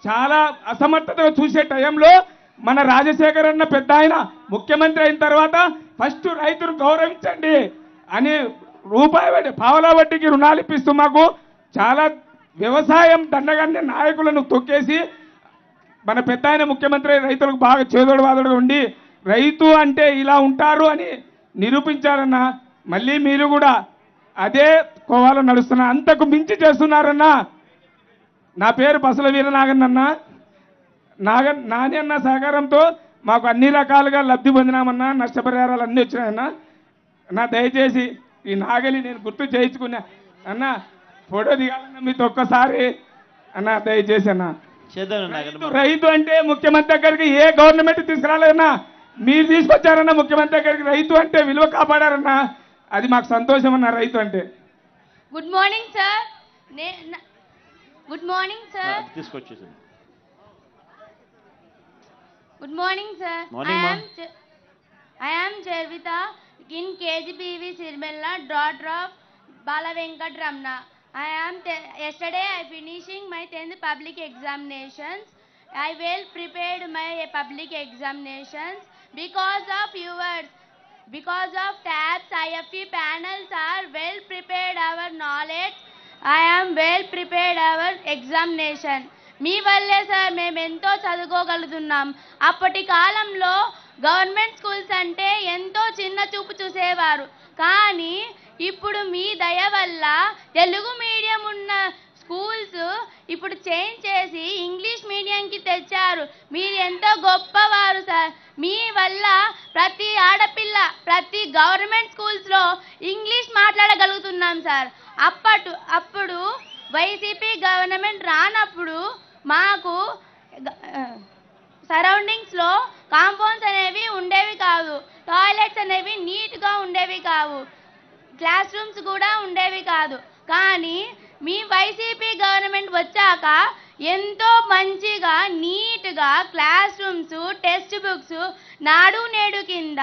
చాలా అసమర్థతగా చూసే టైంలో మన రాజశేఖర్ అన్న పెద్ద ఆయన ముఖ్యమంత్రి అయిన తర్వాత ఫస్ట్ రైతును గౌరవించండి అని పావలా వడ్డీకి రుణాలు ఇప్పిస్తూ మాకు చాలా వ్యవసాయం దండగానే నాయకులను తొక్కేసి మన పెద్ద ఆయన ముఖ్యమంత్రి రైతులకు బాగా చేదోడు వాదోడుగా ఉండి రైతు అంటే ఇలా ఉంటారు అని నిరూపించారన్నా. మళ్ళీ మీరు కూడా అదే కోవాలో నడుస్తున్నా, అంతకు మించి చేస్తున్నారన్నా. నా పేరు పసుల వీరనాగన్న. నాని అన్న సహకారంతో మాకు అన్ని రకాలుగా లబ్ధి పొందినామన్నా. నష్టపరిహారాలు అన్నీ వచ్చినాయన్నా. అన్నా దయచేసి ఈ నాగలి నేను గుర్తు చేయించుకున్నా అన్న. ఫోటో దిగాలన్నా మీతో ఒక్కసారి అన్నా, దయచేసి అన్నా. రైతు అంటే ముఖ్యమంత్రి దగ్గరికి ఏ గవర్నమెంట్ తీసుకురాలేదన్నా, మీరు తీసుకొచ్చారన్నా ముఖ్యమంత్రి దగ్గరికి. రైతు అంటే విలువ కాపాడారన్నా, అది మాకు సంతోషం అన్న. రైతు అంటే good morning sir. Good morning sir. తీసుకొచ్చేసాను. Good morning, sir. Morning, ma'am. I am Jervita in KGPV Sirmella, daughter of Bala Venkat Ramna. Yesterday I finishing my 10th public examinations. I well prepared my public examinations because of viewers. Because of tabs, IFE panels are well prepared our knowledge. I am well prepared our examination. మీ వల్లే sir మేము ఎంతో చదువుకోగలుగుతున్నాం. అప్పటి కాలంలో government schools అంటే ఎంతో చిన్న చూపు చూసేవారు. కానీ ఇప్పుడు మీ దయ వల్ల తెలుగు మీడియం ఉన్న స్కూల్స్ ఇప్పుడు చేంజ్ చేసి ఇంగ్లీష్ మీడియంకి తెచ్చారు. మీరు ఎంతో గొప్పవారు సార్. మీ వల్ల ప్రతి ఆడపిల్ల ప్రతి గవర్నమెంట్ స్కూల్స్లో ఇంగ్లీష్ మాట్లాడగలుగుతున్నాం సార్. అప్పుడు వైసీపీ గవర్నమెంట్ రానప్పుడు మాకు సరౌండింగ్స్లో కాంపౌండ్స్ అనేవి ఉండేవి కాదు, టాయిలెట్స్ అనేవి నీట్గా ఉండేవి కావు, క్లాస్ రూమ్స్ కూడా ఉండేవి కాదు. కానీ మీ వైసీపీ గవర్నమెంట్ వచ్చాక ఎంతో మంచిగా నీట్గా క్లాస్ రూమ్స్, టెక్స్ట్ బుక్స్, నాడు నేడు కింద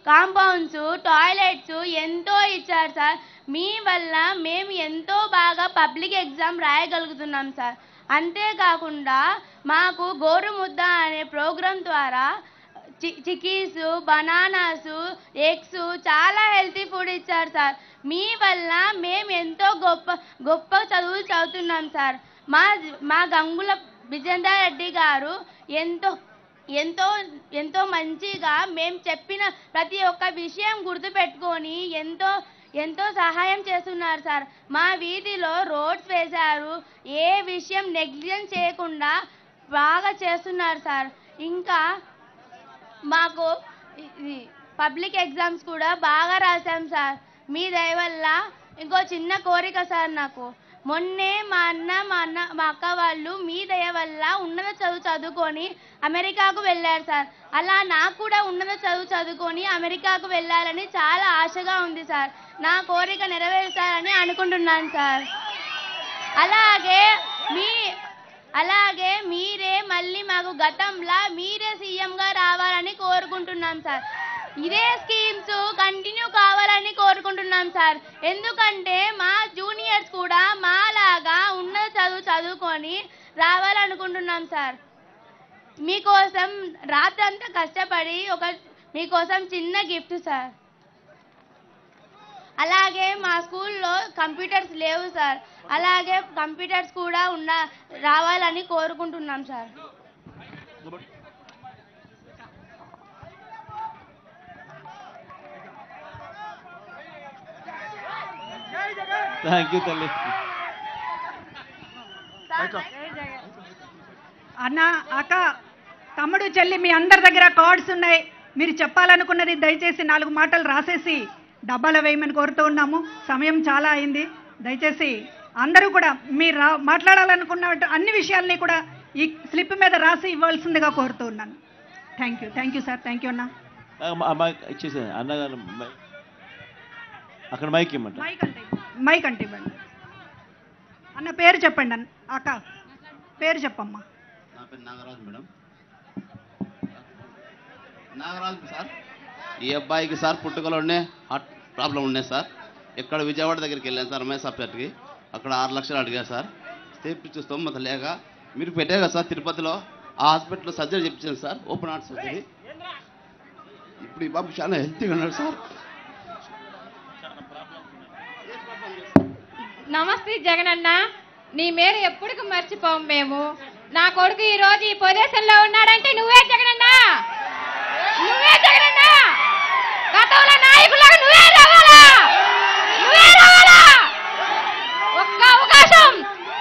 కాంపౌండ్స్, టాయిలెట్స్ ఎంతో ఇచ్చారు సార్. మీ వల్ల మేము ఎంతో బాగా పబ్లిక్ ఎగ్జామ్ రాయగలుగుతున్నాం సార్. అంతేకాకుండా మాకు గోరుముద్ద అనే ప్రోగ్రాం ద్వారా చిక్కీస్, బనానాస్, ఎగ్స్ చాలా హెల్తీ ఫుడ్ ఇచ్చారు సార్. మీ వల్ల మేము ఎంతో గొప్ప చదువులు చదువుతున్నాం సార్. మా గంగుల విజేందర్ రెడ్డి గారు ఎంతో మంచిగా మేము చెప్పిన ప్రతి ఒక్క విషయం గుర్తుపెట్టుకొని ఎంతో సహాయం చేస్తున్నారు సార్. మా వీధిలో రోడ్స్ వేశారు. ఏ విషయం నెగ్లిజెన్స్ చేయకుండా బాగా చేస్తున్నారు సార్. ఇంకా మాకు పబ్లిక్ ఎగ్జామ్స్ కూడా బాగా రాశాం సార్ మీ దయ వల్ల. ఇంకో చిన్న కోరిక సార్, నాకు మొన్నే మా అక్క వాళ్ళు మీ దయ వల్ల ఉన్నత చదువుకొని అమెరికాకు వెళ్ళారు సార్. అలా నాకు కూడా ఉన్నత చదువుకొని అమెరికాకు వెళ్ళాలని చాలా ఆశగా ఉంది సార్. నా కోరిక నెరవేరుస్తారని అనుకుంటున్నాను సార్. అలాగే మీరే మళ్ళీ మాకు గతంలా మీరే సీఎంగా రావాలని కోరుకుంటున్నాం సార్. ఇదే స్కీమ్స్ కంటిన్యూ కావాలని కోరుకుంటున్నాం సార్. ఎందుకంటే మా జూనియర్స్ కూడా మాలాగా ఉన్నత చదువుకొని రావాలనుకుంటున్నాం సార్. మీకోసం రాత్రంతా కష్టపడి మీకోసం చిన్న గిఫ్ట్ సార్. అలాగే మా స్కూల్లో కంప్యూటర్స్ లేవు సార్. అలాగే కంప్యూటర్స్ కూడా రావాలని కోరుకుంటున్నాం సార్. థ్యాంక్ యూ తల్లి. అన్న, అక్క, తమ్ముడు, చెల్లి, మీ అందరి దగ్గర కార్డ్స్ ఉన్నాయి. మీరు చెప్పాలనుకున్నది దయచేసి 4 మాటలు రాసేసి డబ్బాలో వేయమని కోరుతూ ఉన్నాము. సమయం చాలా అయింది. దయచేసి అందరూ కూడా మీరు మాట్లాడాలనుకున్న అన్ని విషయాల్ని కూడా ఈ స్లిప్ మీద రాసి ఇవ్వాల్సిందిగా కోరుతూ ఉన్నాను. Thank you sir. Thank you అన్న. ఇచ్చేసే అన్నగారు అక్కడ మైక్ ఇవ్వమంట. మైక్ అంటే ఇవ్వండి. అన్న పేరు చెప్పండి. అక్క పేరు చెప్పమ్మా. నా పేరు నాగరాజు మేడం. నాగరాజు సార్. ఈ అబ్బాయికి సార్ పుట్టుకలోనే హార్ట్ ప్రాబ్లం ఉన్నాయి సార్. ఇక్కడ విజయవాడ దగ్గరికి వెళ్ళాను సార్, ఎంఎస్ హాస్పిటల్కి. అక్కడ 6 లక్షలు అడిగారు సార్. తెప్పించే స్తోమత లేక మీరు పెట్టారు కదా సార్ తిరుపతిలో, ఆ హాస్పిటల్లో సర్జరీ చెప్పించాను సార్, ఓపెన్ హార్ట్ సర్జరీ. ఇప్పుడు ఈ బాబు చాలా హెల్తీగా ఉన్నాడు సార్. నమస్తే జగనన్న, నీ మేర ఎప్పటికీ మర్చిపోం మేము. నా కొడుకు ఈ రోజు ఈ పొజిషన్లో ఉన్నాడంటే నువ్వే జగనన్న, నువ్వే జగనన్న. గతంలో నాయకులాగా నువ్వే రావాలా.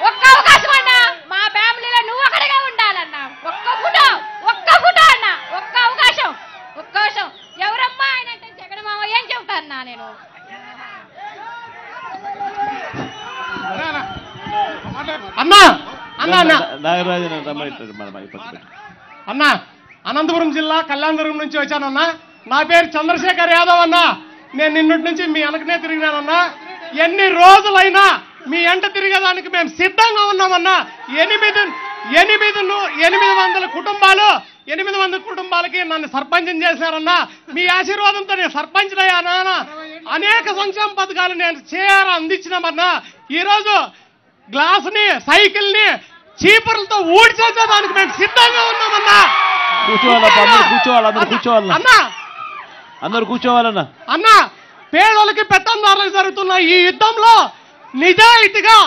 ఒక్క అవకాశం అన్నా, మా ఫ్యామిలీలో నువ్వు ఒకటిగా ఉండాలన్నా. ఒక్క ఫోటో అన్న, ఒక్క అవకాశం. ఎవరమ్మా ఆయన అంటే జగన్ మామ ఏం చెబుతాన్నా నేను. అన్నా, అనంతపురం జిల్లా కళ్యాణదుర్గం నుంచి వచ్చానన్నా. నా పేరు చంద్రశేఖర్ యాదవ్ అన్నా. నేను నిన్నటి నుంచి మీ వెనకనే తిరిగినానన్నా. ఎన్ని రోజులైనా మీ ఎంట తిరిగేదానికి మేము సిద్ధంగా ఉన్నామన్నా. 800 కుటుంబాలకి నన్ను సర్పంచం చేశారన్నా. మీ ఆశీర్వాదంతో నేను సర్పంచ్ అయ్యానా. అనేక సంక్షేమ పథకాలు నేను అందించినామన్నా. ఈరోజు గ్లాసుని, సైకిల్ని చీపుర్లతో ఊడ్చేసేదానికి మేము సిద్ధంగా ఉన్నామన్నా. కూర్చోవాలన్నా. అన్నా, పేదలకి పెత్తందారులకు జరుగుతున్న ఈ యుద్ధంలో నిజాయితీగా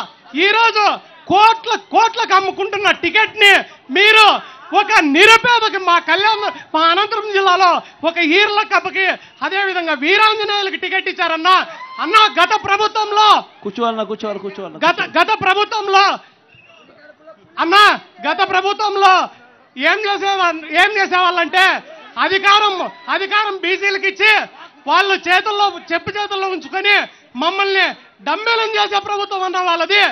ఈరోజు కోట్లకు అమ్ముకుంటున్న టికెట్ ని మీరు ఒక నిరుపేదకి మా అనంతపురం జిల్లాలో ఒక ఈర్ల కప్పకి అదేవిధంగా వీరాంజనేయులకి టికెట్ ఇచ్చారన్నా. అన్న గత ప్రభుత్వంలో గత ప్రభుత్వంలో అన్నా గత ప్రభుత్వంలో ఏం చేసేవాళ్ళంటే అధికారం బీసీలకు ఇచ్చి వాళ్ళు చేతుల్లో ఉంచుకొని మమ్మల్ని డంబేలం చేసే ప్రభుత్వం అన్న వాళ్ళది.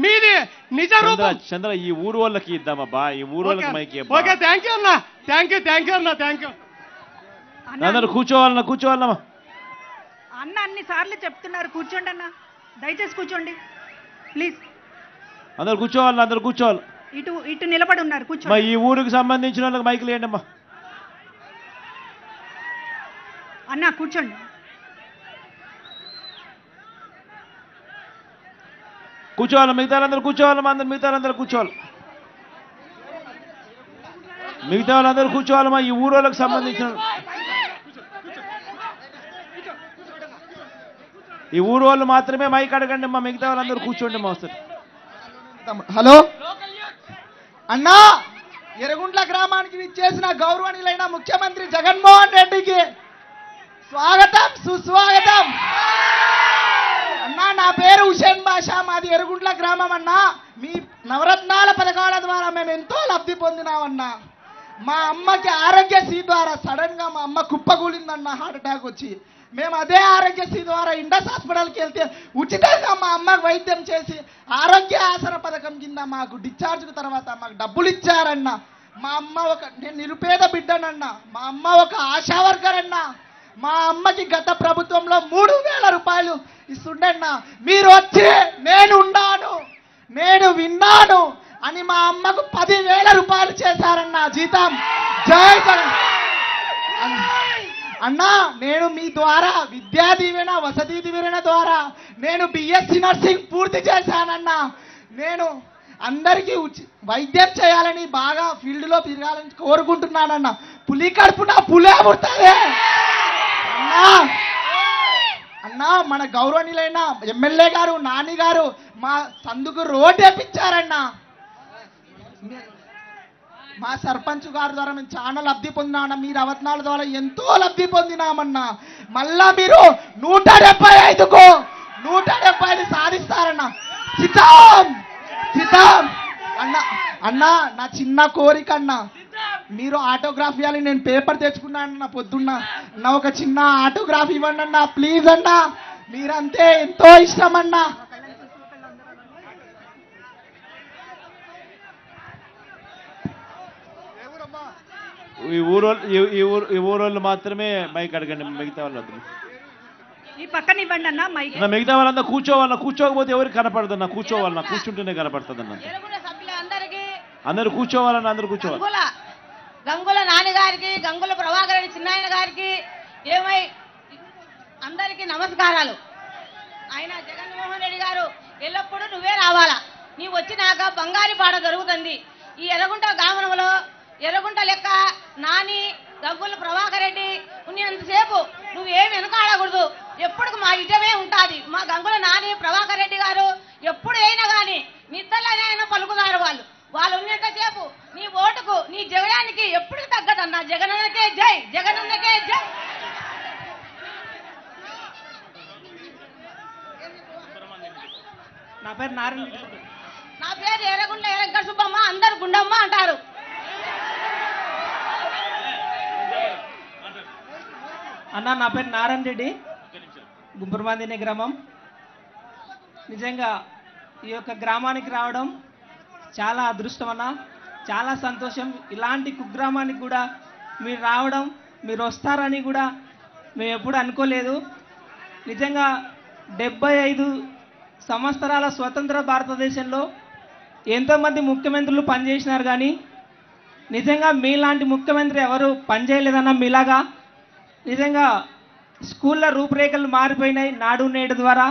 మీది నిజ రూపం. చంద్ర ఈ ఊరు వాళ్ళకి ఇద్దామబ్బా, ఈ ఊరు వాళ్ళకి మైకి. ఓకే, థ్యాంక్ యూ అన్న, థ్యాంక్ యూ అన్న, థ్యాంక్ యూ. అందరూ కూర్చోవాలమ్మా. అన్న అన్ని సార్లు చెప్తున్నారు కూర్చోండి అన్న, దయచేసి కూర్చోండి ప్లీజ్. అందరు కూర్చోవాలి. ఇటు నిలబడి ఉన్నారు, కూర్చోండి. ఈ ఊరికి సంబంధించిన వాళ్ళకి మైకులు వేయండి అమ్మా. అన్న కూర్చోండి. మిగతా వాళ్ళందరూ కూర్చోవాలమ్మా. మిగతా వాళ్ళందరూ కూర్చోవాలమ్మా. ఈ ఊరు వాళ్ళకి సంబంధించిన ఈ ఊరు వాళ్ళు మాత్రమే మైక్ అడగండి అమ్మా. మిగతా వాళ్ళందరూ కూర్చోండి అమ్మా. వస్తారు. హలో అన్నా, ఎర్రగుంట్ల గ్రామానికి విచ్చేసిన గౌరవనీయులైన ముఖ్యమంత్రి జగన్మోహన్ రెడ్డికి స్వాగతం, సుస్వాగతం. అన్నా, నా పేరు హుసేన్ బాషా, మాది ఎర్రగుంట్ల గ్రామం అన్నా. మీ నవరత్నాల పథకాల ద్వారా మేము ఎంతో లబ్ధి పొందినామన్నా. మా అమ్మకి ఆరోగ్యశ్రీ ద్వారా సడన్ గా మా అమ్మ కుప్పకూలిందన్న, హార్ట్ అటాక్ వచ్చి. మేము అదే ఆరోగ్యశ్రీ ద్వారా ఇండస్ హాస్పిటల్కి వెళ్తే ఉచితంగా మా అమ్మకు వైద్యం చేసి ఆరోగ్య ఆసన పథకం కింద మాకు డిశ్చార్జ్ తర్వాత మాకు డబ్బులు ఇచ్చారన్న. మా అమ్మ నేను నిరుపేద బిడ్డనన్నా. మా అమ్మ ఒక ఆశా వర్కర్ అన్నా. మా అమ్మకి గత ప్రభుత్వంలో 3000 రూపాయలు ఇస్తుండన్నా. మీరు వచ్చి నేను విన్నాను అని మా అమ్మకు 10,000 రూపాయలు చేశారన్నా జీతం. జై జగన్ అన్నా. నేను మీ ద్వారా విద్యా దీవెన, వసతి దీవెన ద్వారా నేను బిఎస్సి నర్సింగ్ పూర్తి చేశానన్నా. నేను అందరికీ వైద్యం చేయాలని బాగా ఫీల్డ్లో తిరగాలని కోరుకుంటున్నానన్నా. పులి కడుపున పులే పుడతాదే అన్నా. మన గౌరవనీయులైన ఎమ్మెల్యే గారు, నాని గారు మా సందుకు రోడ్ వేపించారన్నా. మా సర్పంచ్ గారి ద్వారా మేము చాలా లబ్ధి పొందినామన్నా. మీ రవత్నాల ద్వారా ఎంతో లబ్ధి పొందినామన్నా. మళ్ళా మీరు 175కు 175 సాధిస్తారన్నా. సిద్ధం అన్నా. నా చిన్న కోరిక అన్నా, మీరు ఆటోగ్రాఫ్ ఇవ్వాలి. నేను పేపర్ తెచ్చుకున్నానన్నా పొద్దున్న. నా ఒక చిన్న ఆటోగ్రాఫ్ ఇవ్వండి అన్నా ప్లీజ్ అన్నా. మీరంతే ఎంతో ఇష్టం అన్నా. ఈ ఊరోళ్ళు మాత్రమే మైక్ అడగండి. మిగతా వాళ్ళందరూ ఈ పక్కన ఇవ్వండి అన్న మైక్. మిగతా వాళ్ళందరూ కూర్చోకపోతే ఎవరికి కనపడదన్నా. కూర్చుంటేనే కనపడుతుందన్న. అందరూ కూర్చోవాలన్నా. అందరూ కూర్చోవాలి. గంగుల నాన్నగారికి, గంగుల ప్రభాకర్ రెడ్డి చిన్నాయన గారికి, అందరికీ నమస్కారాలు. ఆయన జగన్మోహన్ రెడ్డి గారు ఎల్లప్పుడూ నువ్వే రావాలా. నీవు వచ్చినాక బంగారు పాట జరుగుతుంది ఈ ఎర్రగుంట గ్రామంలో. ఎర్రగుంట లెక్క నాని, గంగుల ప్రభాకర్ రెడ్డి ఉన్నంతసేపు నువ్వేం వెనకాడకూడదు. ఎప్పుడు మా విజయమే ఉంటుంది. మా గంగుల నాని, ప్రభాకర్ రెడ్డి గారు ఎప్పుడు అయినా కానీ నిద్రలోనే అయినా పలుకుతారు. వాళ్ళు ఉన్నంతసేపు నీ ఓటుకు, నీ జగనానికి ఎప్పుడు తగ్గదన్నా. జగనన్నకే జై, జగనన్నకే జై. నా పేరు నారాయణ. నా పేరు ఎర్రగుంట్ల వెంకట సుబ్బమ్మ, అందరు గుండమ్మ అంటారు. అన్న, నా పేరు నారాయణ రెడ్డి, గుంపురమాందిని గ్రామం. నిజంగా ఈ యొక్క గ్రామానికి రావడం చాలా అదృష్టం అన్న, చాలా సంతోషం. ఇలాంటి కుగ్రామానికి కూడా మీరు రావడం, మీరు వస్తారని కూడా మేము ఎప్పుడు అనుకోలేదు. నిజంగా 75 సంవత్సరాల స్వతంత్ర భారతదేశంలో ఎంతోమంది ముఖ్యమంత్రులు పనిచేసినారు, కానీ నిజంగా మీలాంటి ముఖ్యమంత్రి ఎవరు పనిచేయలేదన్న. మీలాగా నిజంగా స్కూళ్ళ రూపురేఖలు మారిపోయినాయి నాడు నేడు ద్వారా.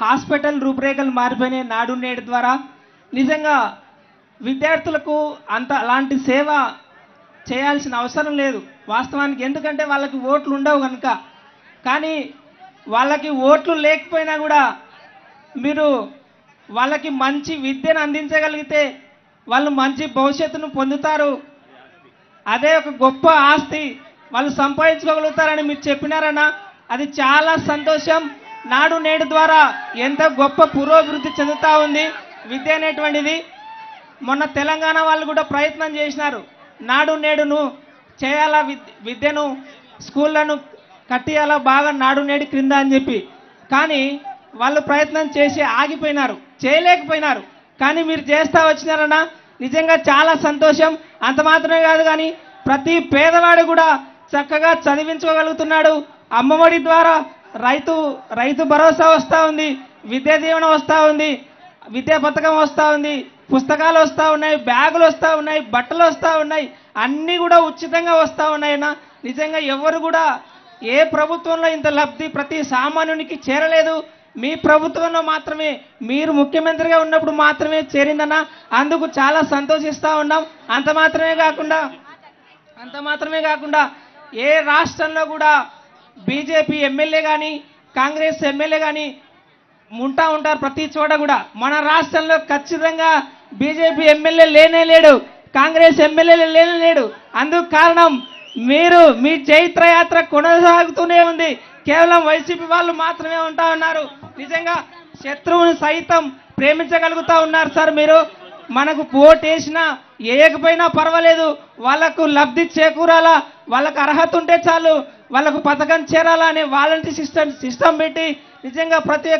హాస్పిటల్ రూపురేఖలు మారిపోయినాయి నాడు నేడు ద్వారా. నిజంగా విద్యార్థులకు అలాంటి సేవ చేయాల్సిన అవసరం లేదు వాస్తవానికి. ఎందుకంటే వాళ్ళకి ఓట్లు ఉండవు కనుక. కానీ వాళ్ళకి ఓట్లు లేకపోయినా కూడా మీరు వాళ్ళకి మంచి విద్యను అందించగలిగితే వాళ్ళు మంచి భవిష్యత్తును పొందుతారు అదే ఒక గొప్ప ఆస్తి వాళ్ళు సంపాదించుకోగలుగుతారని మీరు చెప్పినారన్నా, అది చాలా సంతోషం. నాడు నేడు ద్వారా ఎంత గొప్ప పురోభివృద్ధి చెందుతూ ఉంది విద్య అనేటువంటిది. మొన్న తెలంగాణ వాళ్ళు కూడా ప్రయత్నం చేసినారు, నాడు నేడును చేయాలా, విద్యను స్కూళ్ళను కట్టియాలా బాగా నాడు నేడు క్రింద అని చెప్పి. కానీ వాళ్ళు ప్రయత్నం చేసి ఆగిపోయినారు, చేయలేకపోయినారు. కానీ మీరు చేస్తూ వచ్చినారన్నా, నిజంగా చాలా సంతోషం. అంత మాత్రమే కాదు కానీ ప్రతి పేదవాడు కూడా చక్కగా చదివించుకోగలుగుతున్నాడు. అమ్మఒడి ద్వారా రైతు భరోసా వస్తూ ఉంది, విద్యా దీవెన వస్తూ ఉంది, విద్యా పథకం వస్తూ ఉంది, పుస్తకాలు వస్తూ ఉన్నాయి, బ్యాగులు వస్తూ ఉన్నాయి, బట్టలు వస్తూ ఉన్నాయి, అన్నీ కూడా ఉచితంగా వస్తూ ఉన్నాయన్నా. నిజంగా ఎవరు కూడా ఏ ప్రభుత్వంలో ఇంత లబ్ధి ప్రతి సామాన్యునికి చేరలేదు. మీ ప్రభుత్వంలో మాత్రమే, మీరు ముఖ్యమంత్రిగా ఉన్నప్పుడు మాత్రమే చేరిందన్నా. అందుకు చాలా సంతోషిస్తూ ఉన్నాం. అంత మాత్రమే కాకుండా ఏ రాష్ట్రంలో కూడా బీజేపీ ఎమ్మెల్యే కానీ కాంగ్రెస్ ఎమ్మెల్యే కానీ ఉంటారు ప్రతి చోట కూడా. మన రాష్ట్రంలో ఖచ్చితంగా బీజేపీ ఎమ్మెల్యే లేనే లేడు, కాంగ్రెస్ ఎమ్మెల్యే లేనే లేడు. అందుకు కారణం మీ చైత్ర యాత్ర కొనసాగుతూనే ఉంది. కేవలం వైసీపీ వాళ్ళు మాత్రమే ఉంటా ఉన్నారు. నిజంగా శత్రువుని సైతం ప్రేమించగలుగుతా ఉన్నారు సార్ మీరు. మనకు ఓటేసినా వేయకపోయినా పర్వాలేదు, వాళ్ళకు లబ్ధి చేకూరాలా, వాళ్ళకు అర్హత ఉంటే చాలు, వాళ్ళకు పథకం చేరాలా అనే వాలంటీర్ సిస్టమ్ పెట్టి నిజంగా ప్రతి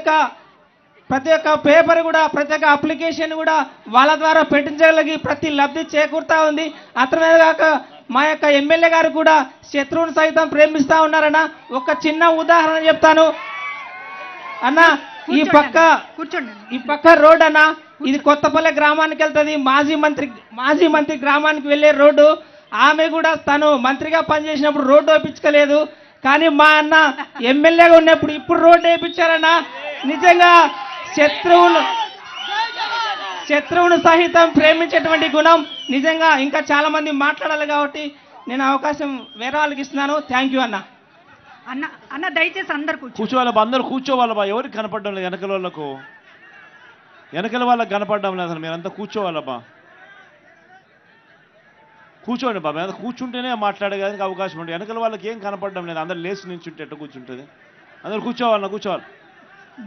ఒక్క పేపర్ కూడా, ప్రతి ఒక్క అప్లికేషన్ కూడా వాళ్ళ ద్వారా పెట్టించగలిగి ప్రతి లబ్ధి చేకూరుతా ఉంది. అతనే కాక మా యొక్క ఎమ్మెల్యే గారు కూడా శత్రువుని సైతం ప్రేమిస్తా ఉన్నారన్న. ఒక చిన్న ఉదాహరణ చెప్తాను అన్న. ఈ పక్క రోడ్ అన్న, ఇది కొత్తపల్లె గ్రామానికి వెళ్తుంది, మాజీ మంత్రి గ్రామానికి వెళ్ళే రోడ్డు. ఆమె కూడా తను మంత్రిగా పనిచేసినప్పుడు రోడ్డు వేయించుకోలేదు, కానీ మా అన్న ఎమ్మెల్యేగా ఉన్నప్పుడు ఇప్పుడు రోడ్డు వేయించారన్న. నిజంగా శత్రువును సహితం ప్రేమించేటువంటి గుణం. నిజంగా ఇంకా చాలా మంది మాట్లాడాలి కాబట్టి నేను అవకాశం వేరే వాళ్ళకి ఇస్తున్నాను. థ్యాంక్ యూ అన్న. అన్న దయచేసి అందరు కూర్చోవాలబ్బా, అందరూ కూర్చోవాలబ్బా. ఎవరికి కనపడడం లేదు, వెనకల వాళ్ళకి కనపడడం లేదు. అసలు మీరంతా కూర్చోవాలబ్బా, కూర్చోండి బాబా. మీద కూర్చుంటేనే మాట్లాడేదానికి అవకాశం ఉంటుంది. వెనకల వాళ్ళకి ఏం కనపడడం లేదు, అందరు లేచి నించుంటే ఎట్లా కూర్చుంటుంది. అందరు కూర్చోవాలి.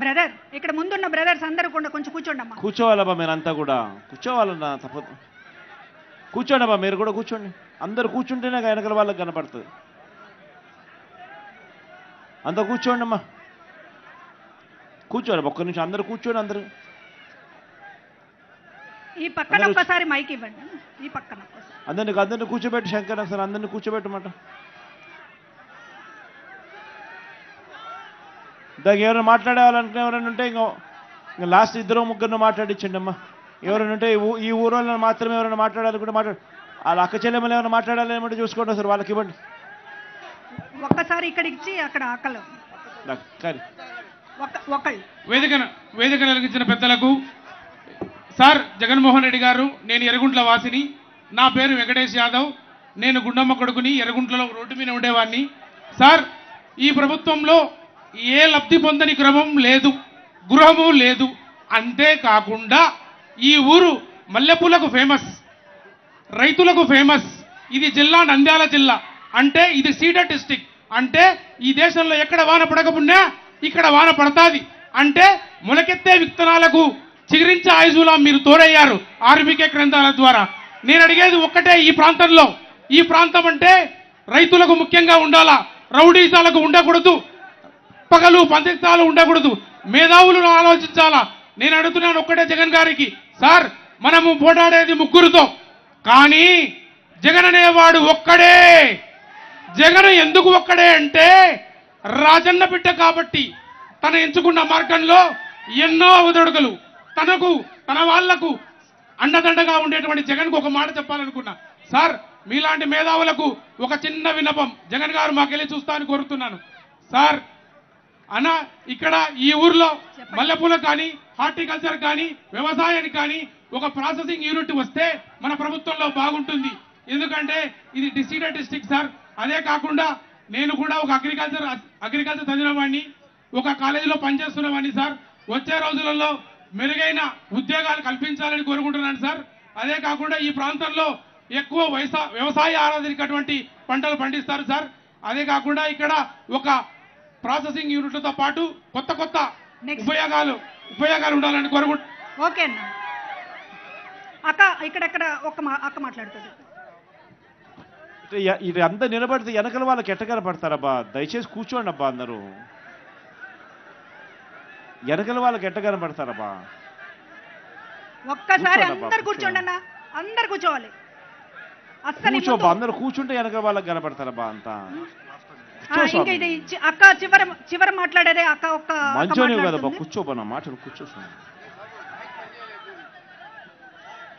బ్రదర్, ఇక్కడ ముందున్న బ్రదర్స్ అందరూ కూడా కొంచెం కూర్చోండి అమ్మా. కూర్చోవాలబ్బా, మీరంతా కూడా కూర్చోవాలన్నా, తప్పదు. కూర్చోండి అబ్బా, మీరు కూడా కూర్చోండి. అందరు కూర్చుంటేనే వెనకల వాళ్ళకి కనపడుతుంది. అంతా కూర్చోండి అమ్మా, కూర్చోండి. ఒక్క నిమిషం అందరు కూర్చోండి. అందరు ఈ పక్కన ఒక్కసారి మైక్ ఇవ్వండి. ఈ పక్కన అందరిని కూర్చోబెట్టి శంకర్ సార్, అందరిని కూర్చోబెట్టమాట. దానికి ఎవరైనా మాట్లాడేవాలనుకునే ఎవరైనా ఉంటే ఇంకా లాస్ట్ 2-3 మాట్లాడించండి అమ్మా. ఎవరైనా ఉంటే ఈ ఊరోళ్ళని మాత్రమే ఎవరైనా మాట్లాడాలనుకుంటే వాళ్ళ అక్క చెల్లెమ్మలు ఏమైనా మాట్లాడాలేమంటే చూసుకోండి సార్, వాళ్ళకి ఇవ్వండి. ఒక్కసారి ఇక్కడ ఇచ్చి అక్కడ ఆకలి వేదిక కలిగించిన పెద్దలకు, సార్ జగన్మోహన్ రెడ్డి గారు, నేను ఎర్రగుంట్ల వాసిని, నా పేరు వెంకటేష్ యాదవ్, నేను గుండమ్మ కొడుకుని, ఎర్రగుంట్లలో రోడ్డు మీద ఉండేవాడిని. సార్, ఈ ప్రభుత్వంలో ఏ లబ్ధి పొందని గృహము లేదు. అంతేకాకుండా ఈ ఊరు మల్లెపూలకు ఫేమస్, రైతులకు ఫేమస్. ఇది జిల్లా నంద్యాల జిల్లా, అంటే ఇది సీడర్ డిస్టిక్. అంటే ఈ దేశంలో ఎక్కడ వాన పడకపోయినా ఇక్కడ వాన పడతాది. అంటే మొలకెత్తే విత్తనాలకు చిగురించే ఆయుధులా మీరు తోడయ్యారు ఆర్బీకే గ్రంథాల ద్వారా. నేను అడిగేది ఒక్కటే, ఈ ప్రాంతం అంటే రైతులకు ముఖ్యంగా ఉండాలా, రౌడీసాలకు ఉండకూడదు, పగలు పందిస్తాలు ఉండకూడదు, మేధావులను ఆలోచించాలా. నేను అడుగుతున్నాను ఒక్కటే జగన్ గారికి, సార్ మనము పోటాడేది ముగ్గురుతో, కానీ జగన్ అనేవాడు ఒక్కడే. జగన్ ఎందుకు ఒక్కడే అంటే రాజన్న బిడ్డ కాబట్టి తన ఎంచుకున్న మార్గంలో ఎన్నో ఒదడుగులు తన వాళ్లకు అండదండగా ఉండేటువంటి జగన్కు ఒక మాట చెప్పాలనుకున్నా. సార్, మీలాంటి మేధావులకు ఒక చిన్న విన్నపం, జగన్ గారు మాకెళ్ళి చూస్తానని కోరుతున్నాను. సార్ అన్న, ఇక్కడ ఈ ఊర్లో మల్లెపూలకు కానీ, హార్టికల్చర్ కానీ, వ్యవసాయానికి కానీ ఒక ప్రాసెసింగ్ యూనిట్ వస్తే మన ప్రభుత్వంలో బాగుంటుంది. ఎందుకంటే ఇది డిసీడెడ్ డిస్ట్రిక్ట్ సార్. అదే కాకుండా నేను కూడా ఒక అగ్రికల్చర్ చదివిన వాడిని, ఒక కాలేజీలో పనిచేస్తున్న వాడిని సార్. వచ్చే రోజులలో మెరుగైన ఉద్యోగాలు కల్పించాలని కోరుకుంటున్నాను సార్. అదే కాకుండా ఈ ప్రాంతంలో ఎక్కువ వ్యవసాయ ఆధారితటువంటి పంటలు పండిస్తారు సార్. అదే కాకుండా ఇక్కడ ఒక ప్రాసెసింగ్ యూనిట్లతో పాటు కొత్త కొత్త ఉపయోగాలు ఉండాలని కోరుకుంటున్నాను. ఓకే అన్న. అక్క ఇక్కడెక్కడ అక్క మాట్లాడుతుంది. ఇది అంతా నిలబడితే వెనకల వాళ్ళకి ఎట్ట కనపడతారబ్బా? దయచేసి కూర్చోండి అబ్బా, అందరూ వెనకల వాళ్ళకి ఎట్ట కనపడతారబ్బా? ఒక్కసారి అందరు కూర్చోండి అన్న, అందరు కూర్చోవాలి. కూర్చోబ్బా, అందరు కూర్చుంటే వెనకల వాళ్ళకి కనపడతారబ్బా అంతా. ఇంకా ఇది అక్క చివరి మాట్లాడేదే అక్క. ఒక్క మంచోనే కదబ్బా, కూర్చోబ్బా, నా మాటలు కూర్చోండి.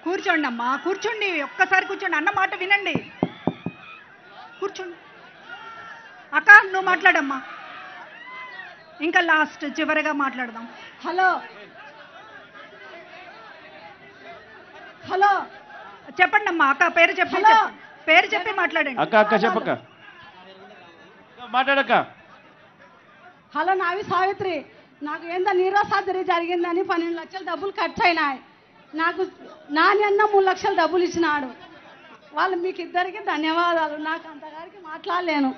కూర్చోండి అమ్మా, కూర్చోండి, ఒక్కసారి కూర్చోండి, అన్న మాట వినండి, కూర్చోండి. అక్క నువ్వు మాట్లాడమ్మా, ఇంకా లాస్ట్ చివరిగా మాట్లాడదాం. హలో హలో చెప్పండి అమ్మా. అక్క పేరు చెప్పి మాట్లాడండి. అక్క చెప్పక్క, మాట్లాడక్క. హలో, నావి సావిత్రి. నాకు ఏందో నీరో సర్జరీ జరిగిందని 12 లక్షల డబ్బులు ఖర్చు అయినాయి. నాకు నాని అన్న 3 లక్షల డబ్బులు ఇచ్చినాడు. వాళ్ళు మీకు ఇద్దరికి ధన్యవాదాలు. నాకు అంతగారికి మాట్లాడలేను.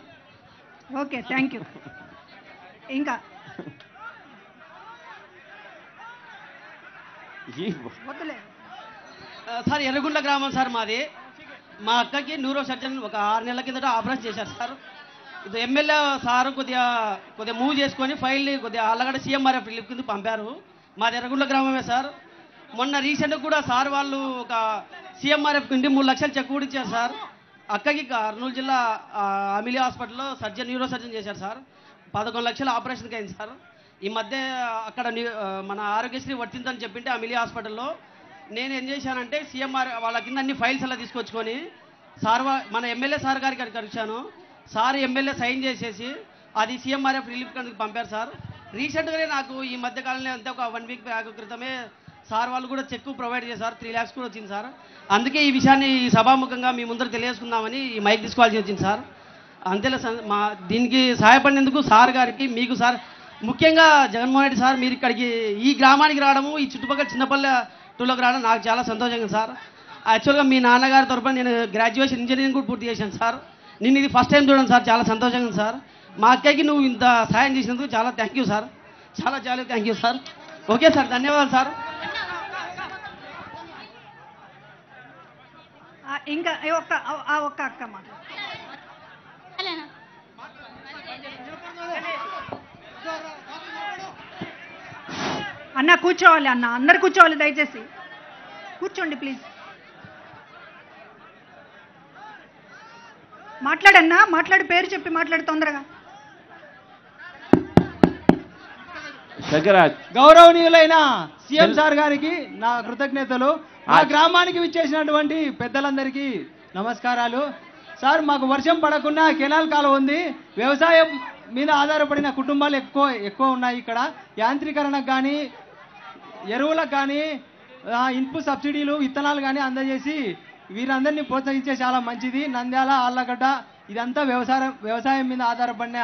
Okay, thank you. ఇంకా సార్ ఎర్రగుండ్ల గ్రామం సార్ మాది. మా అక్కకి న్యూరో సర్జన్ ఒక 6 నెలల కిందట ఆపరేషన్ చేశారు సార్. ఇది ఎమ్మెల్యే సార్ కొద్దిగా మూవ్ చేసుకొని ఫైల్ని కొద్దిగా అల్లగడ్డ సీఎంఆర్ఎఫ్ రిలీఫ్ కింద పంపారు. మాది ఎర్రగుండ్ల గ్రామమే సార్. మొన్న రీసెంట్గా కూడా సార్ వాళ్ళు ఒక సీఎంఆర్ఎఫ్ కింద 3 లక్షలు చెక్ కూడా ఇచ్చారు సార్. అక్కకి కర్నూలు జిల్లా అమిలి హాస్పిటల్లో న్యూరో సర్జన్ చేశారు సార్. 11 లక్షల ఆపరేషన్కి అయింది సార్. ఈ మధ్య అక్కడ మన ఆరోగ్యశ్రీ వర్తిందని చెప్పింటే అమిలి హాస్పిటల్లో నేను ఏం చేశానంటే సీఎంఆర్ వాళ్ళ కింద అన్ని ఫైల్స్ అలా తీసుకొచ్చుకొని మన ఎమ్మెల్యే సార్ గారికి అడిగాను. సార్ ఎమ్మెల్యే సైన్ చేసేసి అది సీఎంఆర్ఎఫ్ రిలీఫ్ కిందకి పంపారు సార్. రీసెంట్గానే నాకు ఈ మధ్య కాలంలో అంతే ఒక 1 వీక్ బ్యాక్ క్రితమే సార్ వాళ్ళు కూడా చెక్ ప్రొవైడ్ చేశారు. 3 lakhs కూడా వచ్చింది సార్. అందుకే ఈ విషయాన్ని సభాముఖంగా మీ ముందర తెలియజేసుకుందామని ఈ మైక్ తీసుకోవాల్సి వచ్చింది సార్. అంతేలే దీనికి సహాయపడినందుకు సార్ గారికి, మీకు సార్, ముఖ్యంగా జగన్మోహన్ రెడ్డి సార్, మీరు ఇక్కడికి ఈ గ్రామానికి రావడము, ఈ చుట్టుపక్కల చిన్నపల్లె టూలోకి రావడం నాకు చాలా సంతోషంగా సార్. యాక్చువల్గా మీ నాన్నగారి తరపున నేను గ్రాడ్యుయేషన్ ఇంజనీరింగ్ కూడా పూర్తి చేశాను సార్. నేను ఇది ఫస్ట్ టైం చూడండి సార్, చాలా సంతోషంగా సార్. మా అక్కకి నువ్వు ఇంత సహాయం చేసినందుకు చాలా థ్యాంక్ యూ సార్. చాలా thank you sir. Okay sir, ధన్యవాదాలు సార్. ఇంకా ఒక్క అక్క మాట్లాడు. అన్న కూర్చోవాలి, అన్న అందరు కూర్చోవాలి, దయచేసి కూర్చోండి ప్లీజ్. మాట్లాడన్నా, మాట్లాడి, పేరు చెప్పి మాట్లాడు తొందరగా. గౌరవనీయులైన సీఎం సార్ గారికి నా కృతజ్ఞతలు. ఆ గ్రామానికి విచ్చేసినటువంటి పెద్దలందరికీ నమస్కారాలు. సార్, మాకు వర్షం పడకుండా కెనాల్ కాలువ ఉంది. వ్యవసాయం మీద ఆధారపడిన కుటుంబాలు ఎక్కువ ఉన్నాయి ఇక్కడ. యాంత్రీకరణకు కానీ, ఎరువులకు కానీ, ఇన్పుట్ సబ్సిడీలు, విత్తనాలు కానీ అందజేసి వీరందరినీ ప్రోత్సహించే చాలా మంచిది. నంద్యాల, ఆళ్ళగడ్డ ఇదంతా వ్యవసాయం మీద ఆధారపడిన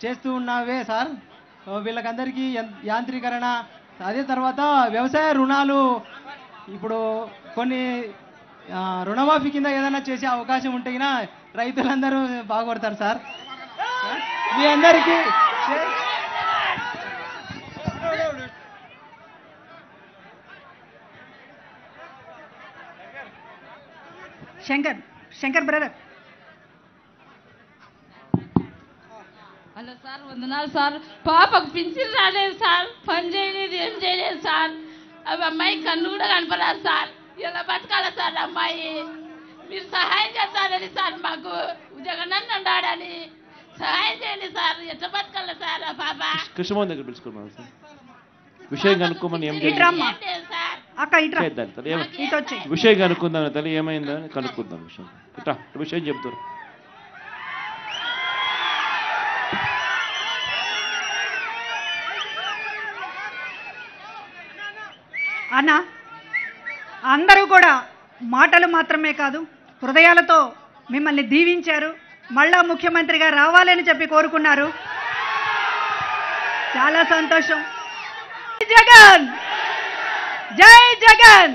చేస్తూ ఉన్నవే సార్. వీళ్ళకందరికీ యాంత్రీకరణ, అదే తర్వాత వ్యవసాయ రుణాలు ఇప్పుడు కొన్ని రుణమాఫీ కింద ఏదైనా చేసే అవకాశం ఉంటే రైతులందరూ బాగుపడతారు సార్. మీ అందరికీ శంకర్ బ్రదర్. హలో సార్, వందనాలు సార్. పాపకు పింఛన్ రాలేదు సార్, పని చేయలేదు, ఏం చేయలేదు సార్. అవి అమ్మాయి కన్ను కూడా కనపడాలి సార్. ఎలా బతకాలి సార్ అమ్మాయి? మీరు సహాయం చేస్తారని సార్, మాకు జగనన్న ఉండాడని సహాయం చేయండి సార్. ఎట్లా బతకాలి సార్ ఆ పాప? కృష్ణమోహన్ దగ్గర పిలుచుకున్నాను సార్. విషయం కనుక్కోమని ఏం విషయం కనుక్కుందాం తల్లి, ఏమైందో కనుక్కుందాం. విషయం చెప్తారు. అన్న, అందరూ కూడా మాటలు మాత్రమే కాదు, హృదయాలతో మిమ్మల్ని దీవించారు. మళ్ళా ముఖ్యమంత్రిగా రావాలని చెప్పి కోరుకున్నారు. చాలా సంతోషం. జగన్, జై జగన్.